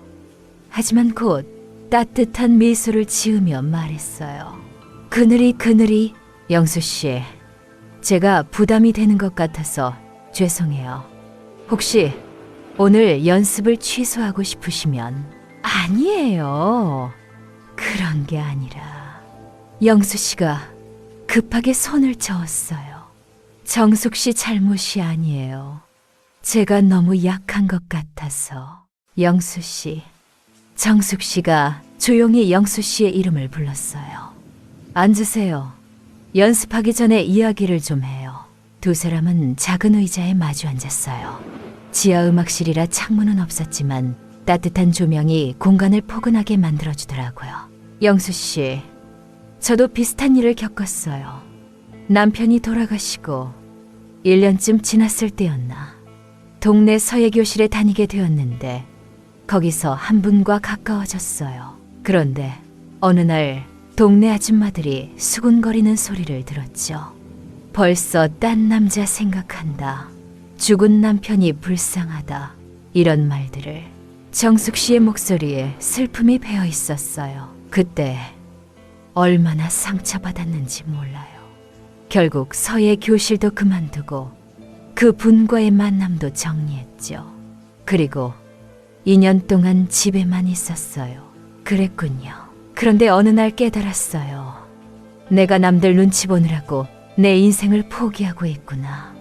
하지만 곧 따뜻한 미소를 지으며 말했어요. 그늘이, 영수 씨, 제가 부담이 되는 것 같아서 죄송해요. 혹시 오늘 연습을 취소하고 싶으시면. 아니에요. 그런 게 아니라. 영수 씨가 급하게 손을 저었어요. 정숙 씨 잘못이 아니에요. 제가 너무 약한 것 같아서. 영수 씨. 정숙 씨가 조용히 영수 씨의 이름을 불렀어요. 앉으세요. 연습하기 전에 이야기를 좀 해요. 두 사람은 작은 의자에 마주 앉았어요. 지하 음악실이라 창문은 없었지만 따뜻한 조명이 공간을 포근하게 만들어주더라고요. 영수 씨, 저도 비슷한 일을 겪었어요. 남편이 돌아가시고 1년쯤 지났을 때였나. 동네 서예교실에 다니게 되었는데 거기서 한 분과 가까워졌어요. 그런데 어느 날 동네 아줌마들이 수군거리는 소리를 들었죠. 벌써 딴 남자 생각한다. 죽은 남편이 불쌍하다. 이런 말들을. 정숙 씨의 목소리에 슬픔이 배어 있었어요. 그때 얼마나 상처받았는지 몰라요. 결국 서예 교실도 그만두고 그 분과의 만남도 정리했죠. 그리고 2년 동안 집에만 있었어요. 그랬군요. 그런데 어느 날 깨달았어요. 내가 남들 눈치 보느라고 내 인생을 포기하고 있구나.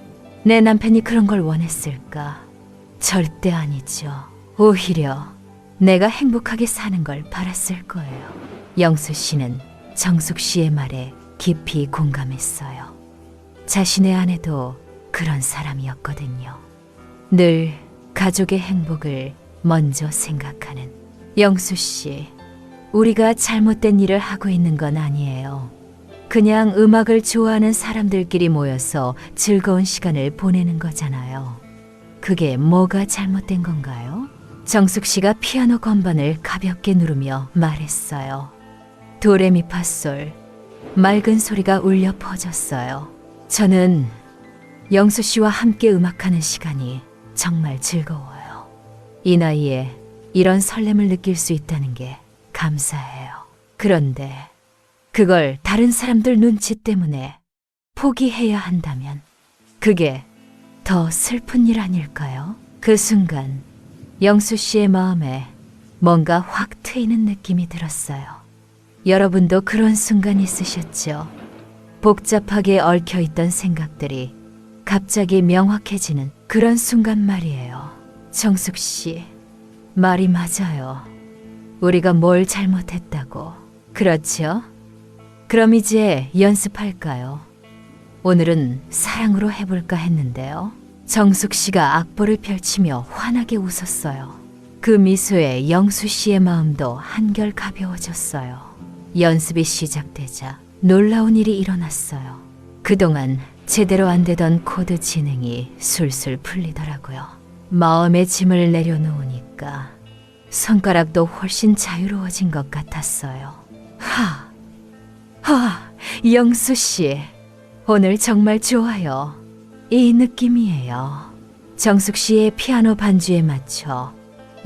내 남편이 그런 걸 원했을까? 절대 아니죠. 오히려 내가 행복하게 사는 걸 바랐을 거예요. 영수 씨는 정숙 씨의 말에 깊이 공감했어요. 자신의 아내도 그런 사람이었거든요. 늘 가족의 행복을 먼저 생각하는 영수 씨. 우리가 잘못된 일을 하고 있는 건 아니에요. 그냥 음악을 좋아하는 사람들끼리 모여서 즐거운 시간을 보내는 거잖아요. 그게 뭐가 잘못된 건가요? 정숙 씨가 피아노 건반을 가볍게 누르며 말했어요. 도레미파솔. 맑은 소리가 울려 퍼졌어요. 저는 영수 씨와 함께 음악하는 시간이 정말 즐거워요. 이 나이에 이런 설렘을 느낄 수 있다는 게 감사해요. 그런데 그걸 다른 사람들 눈치 때문에 포기해야 한다면 그게 더 슬픈 일 아닐까요? 그 순간 영수 씨의 마음에 뭔가 확 트이는 느낌이 들었어요. 여러분도 그런 순간 있으셨죠? 복잡하게 얽혀있던 생각들이 갑자기 명확해지는 그런 순간 말이에요. 정숙 씨, 말이 맞아요. 우리가 뭘 잘못했다고. 그렇죠? 그럼 이제 연습할까요? 오늘은 사랑으로 해볼까 했는데요. 정숙 씨가 악보를 펼치며 환하게 웃었어요. 그 미소에 영수 씨의 마음도 한결 가벼워졌어요. 연습이 시작되자 놀라운 일이 일어났어요. 그동안 제대로 안 되던 코드 진행이 술술 풀리더라고요. 마음의 짐을 내려놓으니까 손가락도 훨씬 자유로워진 것 같았어요. 영수 씨, 오늘 정말 좋아요. 이 느낌이에요. 정숙 씨의 피아노 반주에 맞춰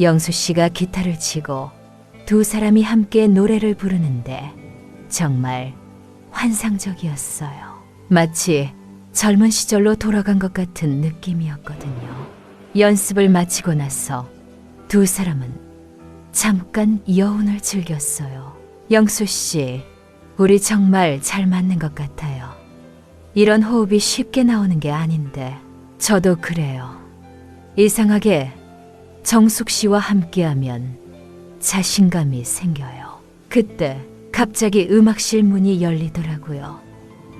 영수 씨가 기타를 치고 두 사람이 함께 노래를 부르는데 정말 환상적이었어요. 마치 젊은 시절로 돌아간 것 같은 느낌이었거든요. 연습을 마치고 나서 두 사람은 잠깐 여운을 즐겼어요. 영수 씨, 우리 정말 잘 맞는 것 같아요. 이런 호흡이 쉽게 나오는 게 아닌데 저도 그래요. 이상하게 정숙 씨와 함께하면 자신감이 생겨요. 그때 갑자기 음악실 문이 열리더라고요.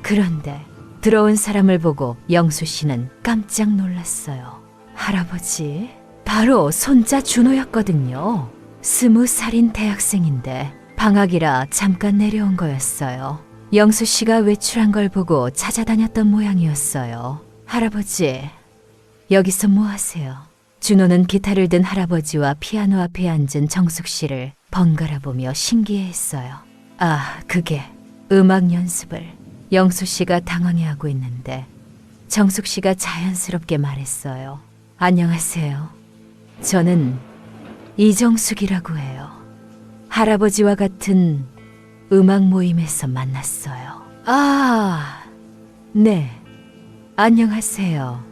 그런데 들어온 사람을 보고 영수 씨는 깜짝 놀랐어요. 할아버지, 바로 손자 준호였거든요. 20살인 대학생인데 방학이라 잠깐 내려온 거였어요. 영수 씨가 외출한 걸 보고 찾아다녔던 모양이었어요. 할아버지, 여기서 뭐 하세요? 준호는 기타를 든 할아버지와 피아노 앞에 앉은 정숙 씨를 번갈아 보며 신기해했어요. 그게 음악 연습을. 영수 씨가 당황해하고 있는데 정숙 씨가 자연스럽게 말했어요. 안녕하세요. 저는 이정숙이라고 해요. 할아버지와 같은 음악 모임에서 만났어요. 네. 안녕하세요.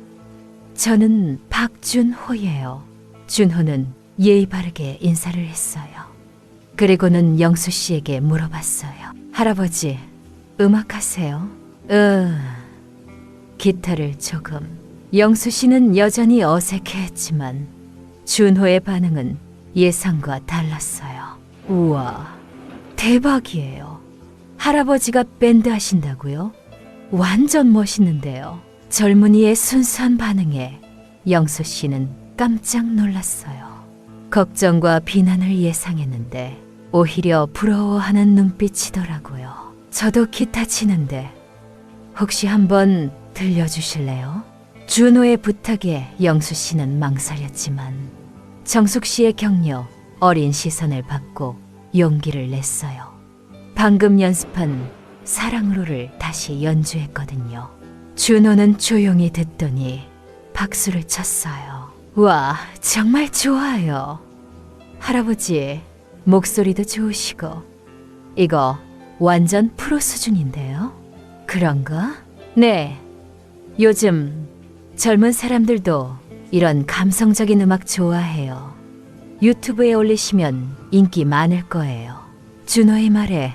저는 박준호예요. 준호는 예의 바르게 인사를 했어요. 그리고는 영수 씨에게 물어봤어요. 할아버지, 음악하세요? 기타를 조금. 영수 씨는 여전히 어색해했지만 준호의 반응은 예상과 달랐어요. 우와, 대박이에요. 할아버지가 밴드 하신다고요? 완전 멋있는데요. 젊은이의 순수한 반응에 영수 씨는 깜짝 놀랐어요. 걱정과 비난을 예상했는데 오히려 부러워하는 눈빛이더라고요. 저도 기타 치는데 혹시 한번 들려주실래요? 준호의 부탁에 영수 씨는 망설였지만 정숙 씨의 격려, 어린 시선을 받고 용기를 냈어요. 방금 연습한 사랑으로를 다시 연주했거든요. 준호는 조용히 듣더니 박수를 쳤어요. 와, 정말 좋아요. 할아버지, 목소리도 좋으시고 이거 완전 프로 수준인데요? 그런가? 네. 요즘 젊은 사람들도 이런 감성적인 음악 좋아해요. 유튜브에 올리시면 인기 많을 거예요. 준호의 말에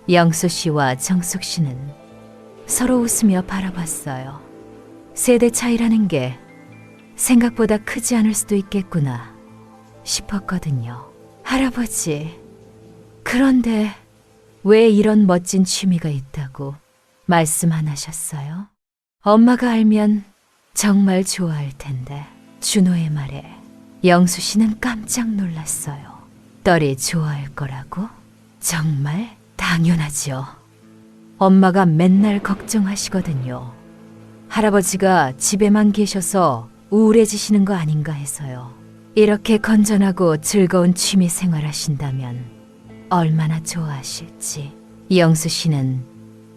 영수 씨와 정숙 씨는 서로 웃으며 바라봤어요. 세대 차이라는 게 생각보다 크지 않을 수도 있겠구나 싶었거든요. 할아버지, 그런데 왜 이런 멋진 취미가 있다고 말씀 안 하셨어요? 엄마가 알면 정말 좋아할 텐데. 준호의 말에 영수 씨는 깜짝 놀랐어요. 딸이 좋아할 거라고? 정말 당연하죠. 엄마가 맨날 걱정하시거든요. 할아버지가 집에만 계셔서 우울해지시는 거 아닌가 해서요. 이렇게 건전하고 즐거운 취미 생활하신다면 얼마나 좋아하실지. 영수 씨는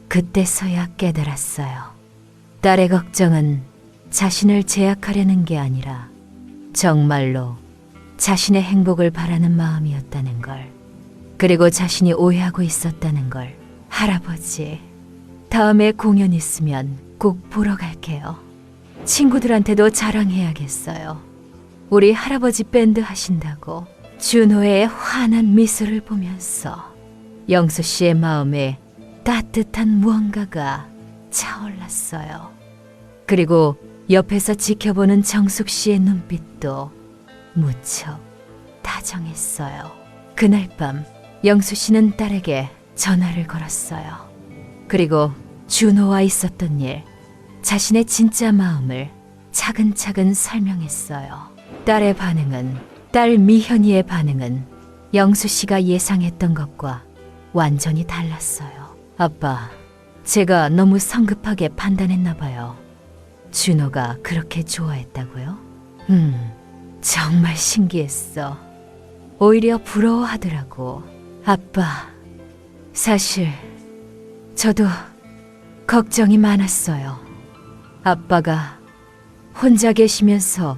그때서야 깨달았어요. 딸의 걱정은 자신을 제약하려는 게 아니라 정말로 자신의 행복을 바라는 마음이었다는 걸, 그리고 자신이 오해하고 있었다는 걸. 할아버지, 다음에 공연 있으면 꼭 보러 갈게요. 친구들한테도 자랑해야겠어요. 우리 할아버지 밴드 하신다고. 준호의 환한 미소를 보면서 영수 씨의 마음에 따뜻한 무언가가 차올랐어요. 그리고 옆에서 지켜보는 정숙 씨의 눈빛도 무척 다정했어요. 그날 밤 영수 씨는 딸에게 전화를 걸었어요. 그리고 준호와 있었던 일, 자신의 진짜 마음을 차근차근 설명했어요. 딸 미현이의 반응은 영수 씨가 예상했던 것과 완전히 달랐어요. 아빠, 제가 너무 성급하게 판단했나 봐요. 준호가 그렇게 좋아했다고요? 정말 신기했어. 오히려 부러워하더라고. 아빠, 사실 저도 걱정이 많았어요. 아빠가 혼자 계시면서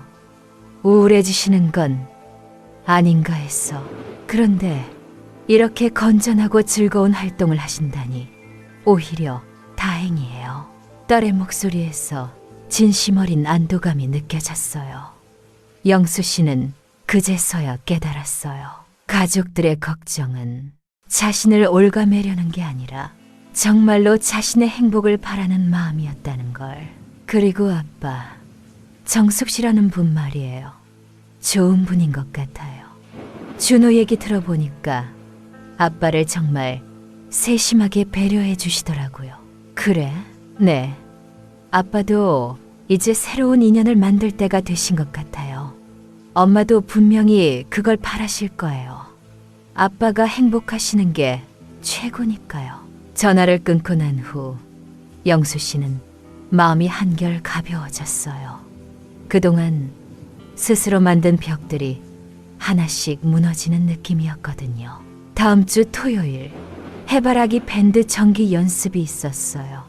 우울해지시는 건 아닌가 해서. 그런데 이렇게 건전하고 즐거운 활동을 하신다니 오히려 다행이에요. 딸의 목소리에서 진심 어린 안도감이 느껴졌어요. 영수 씨는 그제서야 깨달았어요. 가족들의 걱정은 자신을 올가매려는 게 아니라 정말로 자신의 행복을 바라는 마음이었다는 걸. 그리고 아빠, 정숙 씨라는 분 말이에요. 좋은 분인 것 같아요. 준호 얘기 들어보니까 아빠를 정말 세심하게 배려해 주시더라고요. 그래? 네. 아빠도 이제 새로운 인연을 만들 때가 되신 것 같아요. 엄마도 분명히 그걸 바라실 거예요. 아빠가 행복하시는 게 최고니까요. 전화를 끊고 난 후 영수 씨는 마음이 한결 가벼워졌어요. 그동안 스스로 만든 벽들이 하나씩 무너지는 느낌이었거든요. 다음 주 토요일 해바라기 밴드 정기 연습이 있었어요.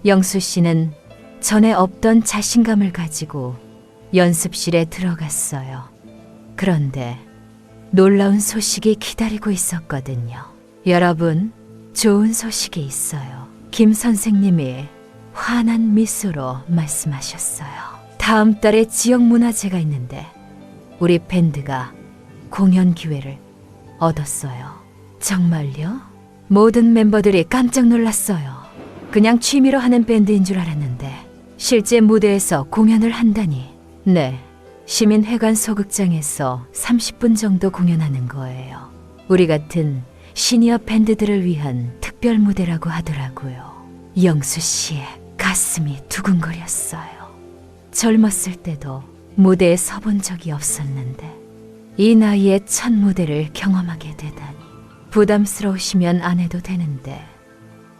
영수 씨는 전에 없던 자신감을 가지고 연습실에 들어갔어요. 그런데 놀라운 소식이 기다리고 있었거든요. 여러분, 좋은 소식이 있어요. 김 선생님이 환한 미소로 말씀하셨어요. 다음 달에 지역문화제가 있는데 우리 밴드가 공연 기회를 얻었어요. 정말요? 모든 멤버들이 깜짝 놀랐어요. 그냥 취미로 하는 밴드인 줄 알았는데 실제 무대에서 공연을 한다니. 네, 시민회관 소극장에서 30분 정도 공연하는 거예요. 우리 같은 시니어 밴드들을 위한 특별 무대라고 하더라고요. 영수 씨의 가슴이 두근거렸어요. 젊었을 때도 무대에 서본 적이 없었는데 이 나이에 첫 무대를 경험하게 되다니. 부담스러우시면 안 해도 되는데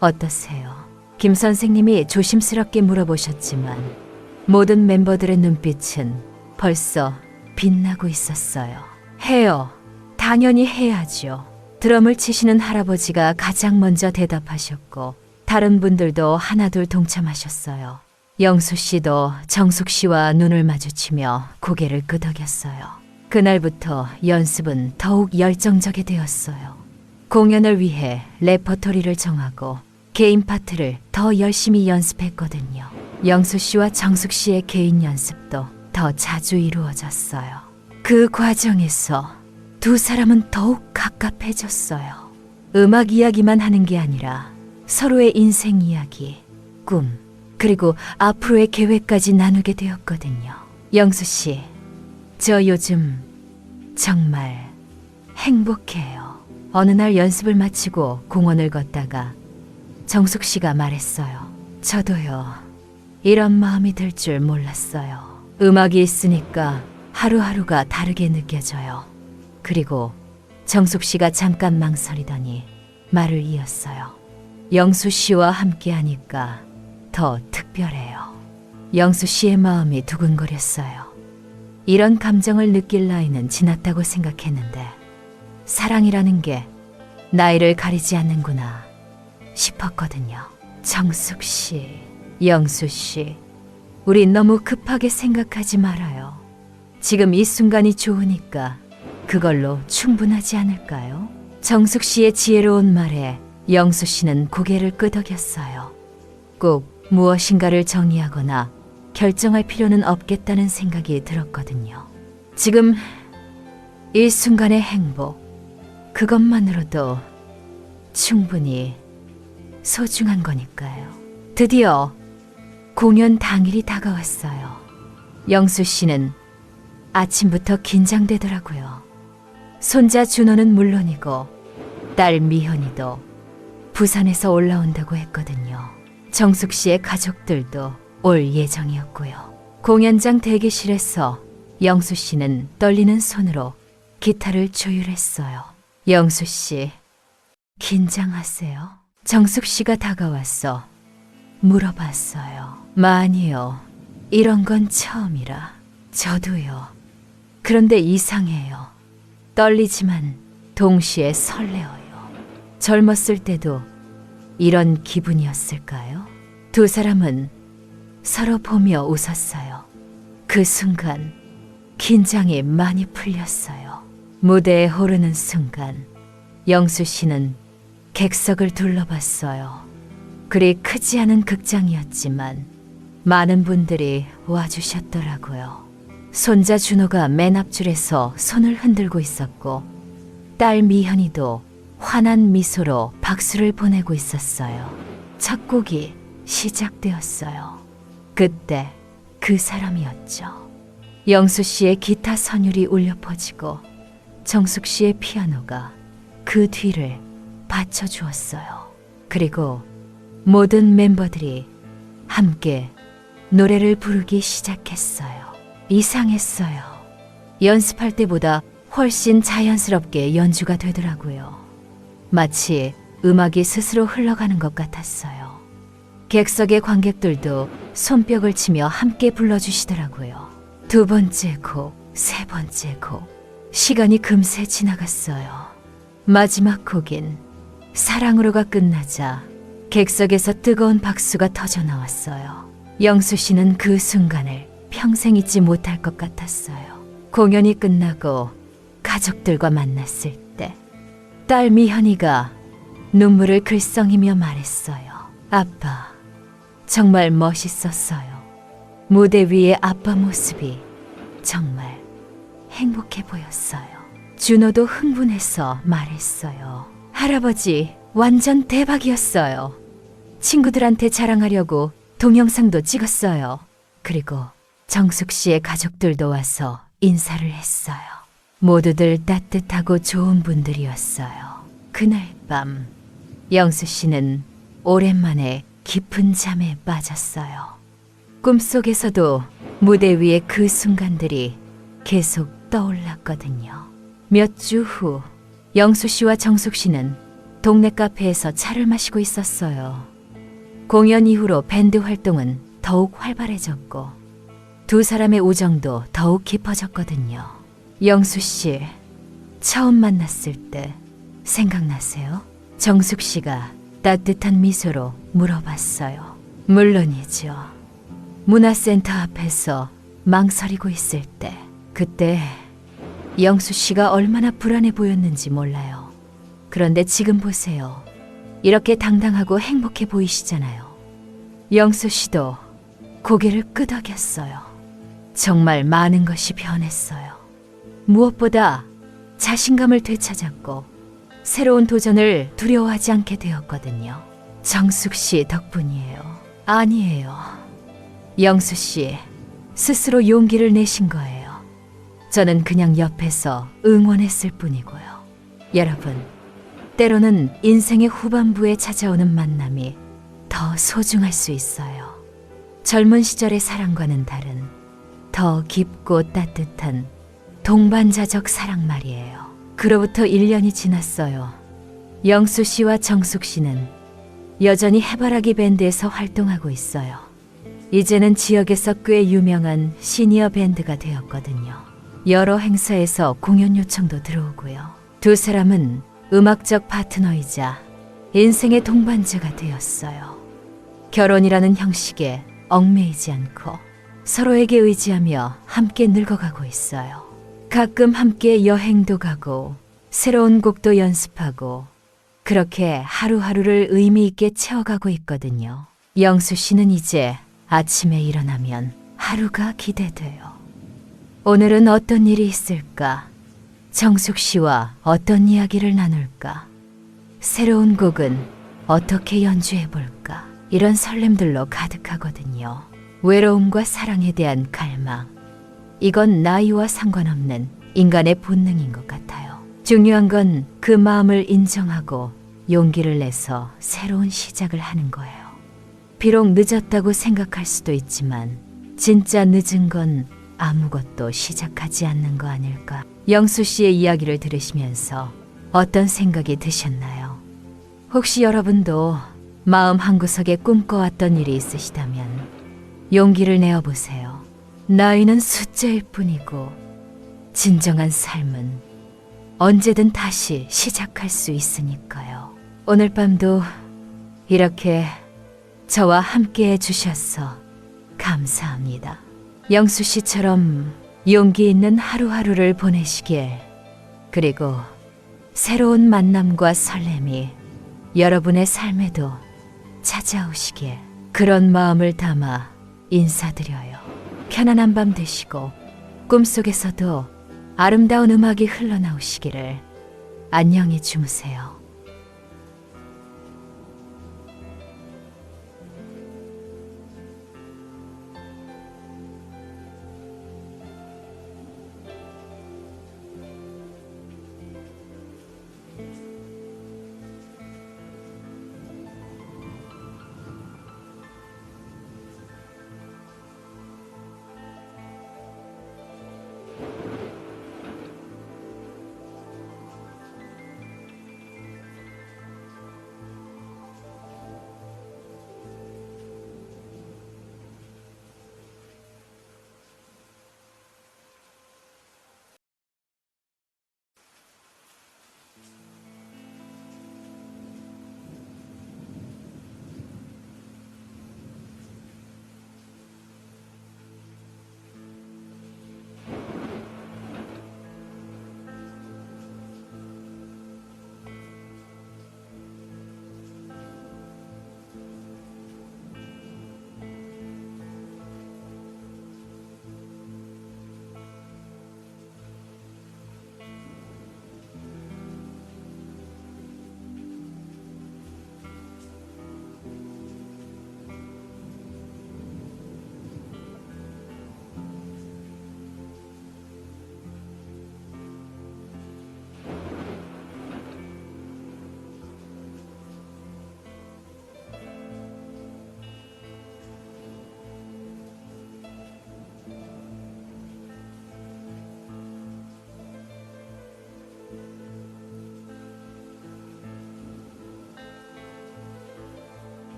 어떠세요? 김 선생님이 조심스럽게 물어보셨지만 모든 멤버들의 눈빛은 벌써 빛나고 있었어요. 해요. 당연히 해야죠. 드럼을 치시는 할아버지가 가장 먼저 대답하셨고 다른 분들도 하나둘 동참하셨어요. 영수 씨도 정숙 씨와 눈을 마주치며 고개를 끄덕였어요. 그날부터 연습은 더욱 열정적이 되었어요. 공연을 위해 레퍼토리를 정하고 개인 파트를 더 열심히 연습했거든요. 영수 씨와 정숙 씨의 개인 연습도 더 자주 이루어졌어요. 그 과정에서 두 사람은 더욱 갑갑해졌어요. 음악 이야기만 하는 게 아니라 서로의 인생 이야기, 꿈, 그리고 앞으로의 계획까지 나누게 되었거든요. 영수 씨, 저 요즘 정말 행복해요. 어느 날 연습을 마치고 공원을 걷다가 정숙 씨가 말했어요. 저도요. 이런 마음이 들 줄 몰랐어요. 음악이 있으니까 하루하루가 다르게 느껴져요. 그리고 정숙 씨가 잠깐 망설이더니 말을 이었어요. 영수 씨와 함께 하니까 더 특별해요. 영수 씨의 마음이 두근거렸어요. 이런 감정을 느낄 나이는 지났다고 생각했는데 사랑이라는 게 나이를 가리지 않는구나 싶었거든요. 정숙 씨, 영수 씨, 우리 너무 급하게 생각하지 말아요. 지금 이 순간이 좋으니까 그걸로 충분하지 않을까요? 정숙 씨의 지혜로운 말에 영수 씨는 고개를 끄덕였어요. 꼭 무엇인가를 정리하거나 결정할 필요는 없겠다는 생각이 들었거든요. 지금 이 순간의 행복, 그것만으로도 충분히 소중한 거니까요. 드디어 공연 당일이 다가왔어요. 영수 씨는 아침부터 긴장되더라고요. 손자 준호는 물론이고 딸 미현이도 부산에서 올라온다고 했거든요. 정숙 씨의 가족들도 올 예정이었고요. 공연장 대기실에서 영수 씨는 떨리는 손으로 기타를 조율했어요. 영수 씨, 긴장하세요? 정숙 씨가 다가와서 물어봤어요. 많이요. 이런 건 처음이라. 저도요. 그런데 이상해요. 떨리지만 동시에 설레어요. 젊었을 때도 이런 기분이었을까요? 두 사람은 서로 보며 웃었어요. 그 순간 긴장이 많이 풀렸어요. 무대에 오르는 순간 영수 씨는 객석을 둘러봤어요. 그리 크지 않은 극장이었지만 많은 분들이 와주셨더라고요. 손자 준호가 맨 앞줄에서 손을 흔들고 있었고 딸 미현이도 환한 미소로 박수를 보내고 있었어요. 첫 곡이 시작되었어요. 그때 그 사람이었죠. 영수 씨의 기타 선율이 울려 퍼지고 정숙 씨의 피아노가 그 뒤를 받쳐주었어요. 그리고 모든 멤버들이 함께 노래를 부르기 시작했어요. 이상했어요. 연습할 때보다 훨씬 자연스럽게 연주가 되더라고요. 마치 음악이 스스로 흘러가는 것 같았어요. 객석의 관객들도 손뼉을 치며 함께 불러주시더라고요. 두 번째 곡, 세 번째 곡, 시간이 금세 지나갔어요. 마지막 곡인 사랑으로가 끝나자 객석에서 뜨거운 박수가 터져 나왔어요. 영수 씨는 그 순간을 평생 잊지 못할 것 같았어요. 공연이 끝나고 가족들과 만났을 때 딸 미현이가 눈물을 글썽이며 말했어요. 아빠, 정말 멋있었어요. 무대 위의 아빠 모습이 정말 행복해 보였어요. 준호도 흥분해서 말했어요. 할아버지, 완전 대박이었어요. 친구들한테 자랑하려고 동영상도 찍었어요. 그리고 정숙 씨의 가족들도 와서 인사를 했어요. 모두들 따뜻하고 좋은 분들이었어요. 그날 밤 영수 씨는 오랜만에 깊은 잠에 빠졌어요. 꿈속에서도 무대 위의 그 순간들이 계속 떠올랐거든요. 몇 주 후 영수 씨와 정숙 씨는 동네 카페에서 차를 마시고 있었어요. 공연 이후로 밴드 활동은 더욱 활발해졌고 두 사람의 우정도 더욱 깊어졌거든요. 영수 씨, 처음 만났을 때 생각나세요? 정숙 씨가 따뜻한 미소로 물어봤어요. 물론이죠. 문화센터 앞에서 망설이고 있을 때, 그때 영수 씨가 얼마나 불안해 보였는지 몰라요. 그런데 지금 보세요. 이렇게 당당하고 행복해 보이시잖아요. 영수 씨도 고개를 끄덕였어요. 정말 많은 것이 변했어요. 무엇보다 자신감을 되찾았고 새로운 도전을 두려워하지 않게 되었거든요. 정숙 씨 덕분이에요. 아니에요. 영수 씨 스스로 용기를 내신 거예요. 저는 그냥 옆에서 응원했을 뿐이고요. 여러분, 때로는 인생의 후반부에 찾아오는 만남이 더 소중할 수 있어요. 젊은 시절의 사랑과는 다른 더 깊고 따뜻한 동반자적 사랑 말이에요. 그로부터 1년이 지났어요. 영수 씨와 정숙 씨는 여전히 해바라기 밴드에서 활동하고 있어요. 이제는 지역에서 꽤 유명한 시니어 밴드가 되었거든요. 여러 행사에서 공연 요청도 들어오고요. 두 사람은 음악적 파트너이자 인생의 동반자가 되었어요. 결혼이라는 형식에 얽매이지 않고 서로에게 의지하며 함께 늙어가고 있어요. 가끔 함께 여행도 가고 새로운 곡도 연습하고 그렇게 하루하루를 의미 있게 채워가고 있거든요. 영수 씨는 이제 아침에 일어나면 하루가 기대돼요. 오늘은 어떤 일이 있을까? 정숙 씨와 어떤 이야기를 나눌까? 새로운 곡은 어떻게 연주해 볼까? 이런 설렘들로 가득하거든요. 외로움과 사랑에 대한 갈망. 이건 나이와 상관없는 인간의 본능인 것 같아요. 중요한 건 그 마음을 인정하고 용기를 내서 새로운 시작을 하는 거예요. 비록 늦었다고 생각할 수도 있지만 진짜 늦은 건 아무것도 시작하지 않는 거 아닐까? 영수 씨의 이야기를 들으시면서 어떤 생각이 드셨나요? 혹시 여러분도 마음 한구석에 꿈꿔왔던 일이 있으시다면 용기를 내어보세요. 나이는 숫자일 뿐이고 진정한 삶은 언제든 다시 시작할 수 있으니까요. 오늘 밤도 이렇게 저와 함께 해주셔서 감사합니다. 영수 씨처럼 용기 있는 하루하루를 보내시길, 그리고 새로운 만남과 설렘이 여러분의 삶에도 찾아오시길, 그런 마음을 담아 인사드려요. 편안한 밤 되시고 꿈속에서도 아름다운 음악이 흘러나오시기를. 안녕히 주무세요.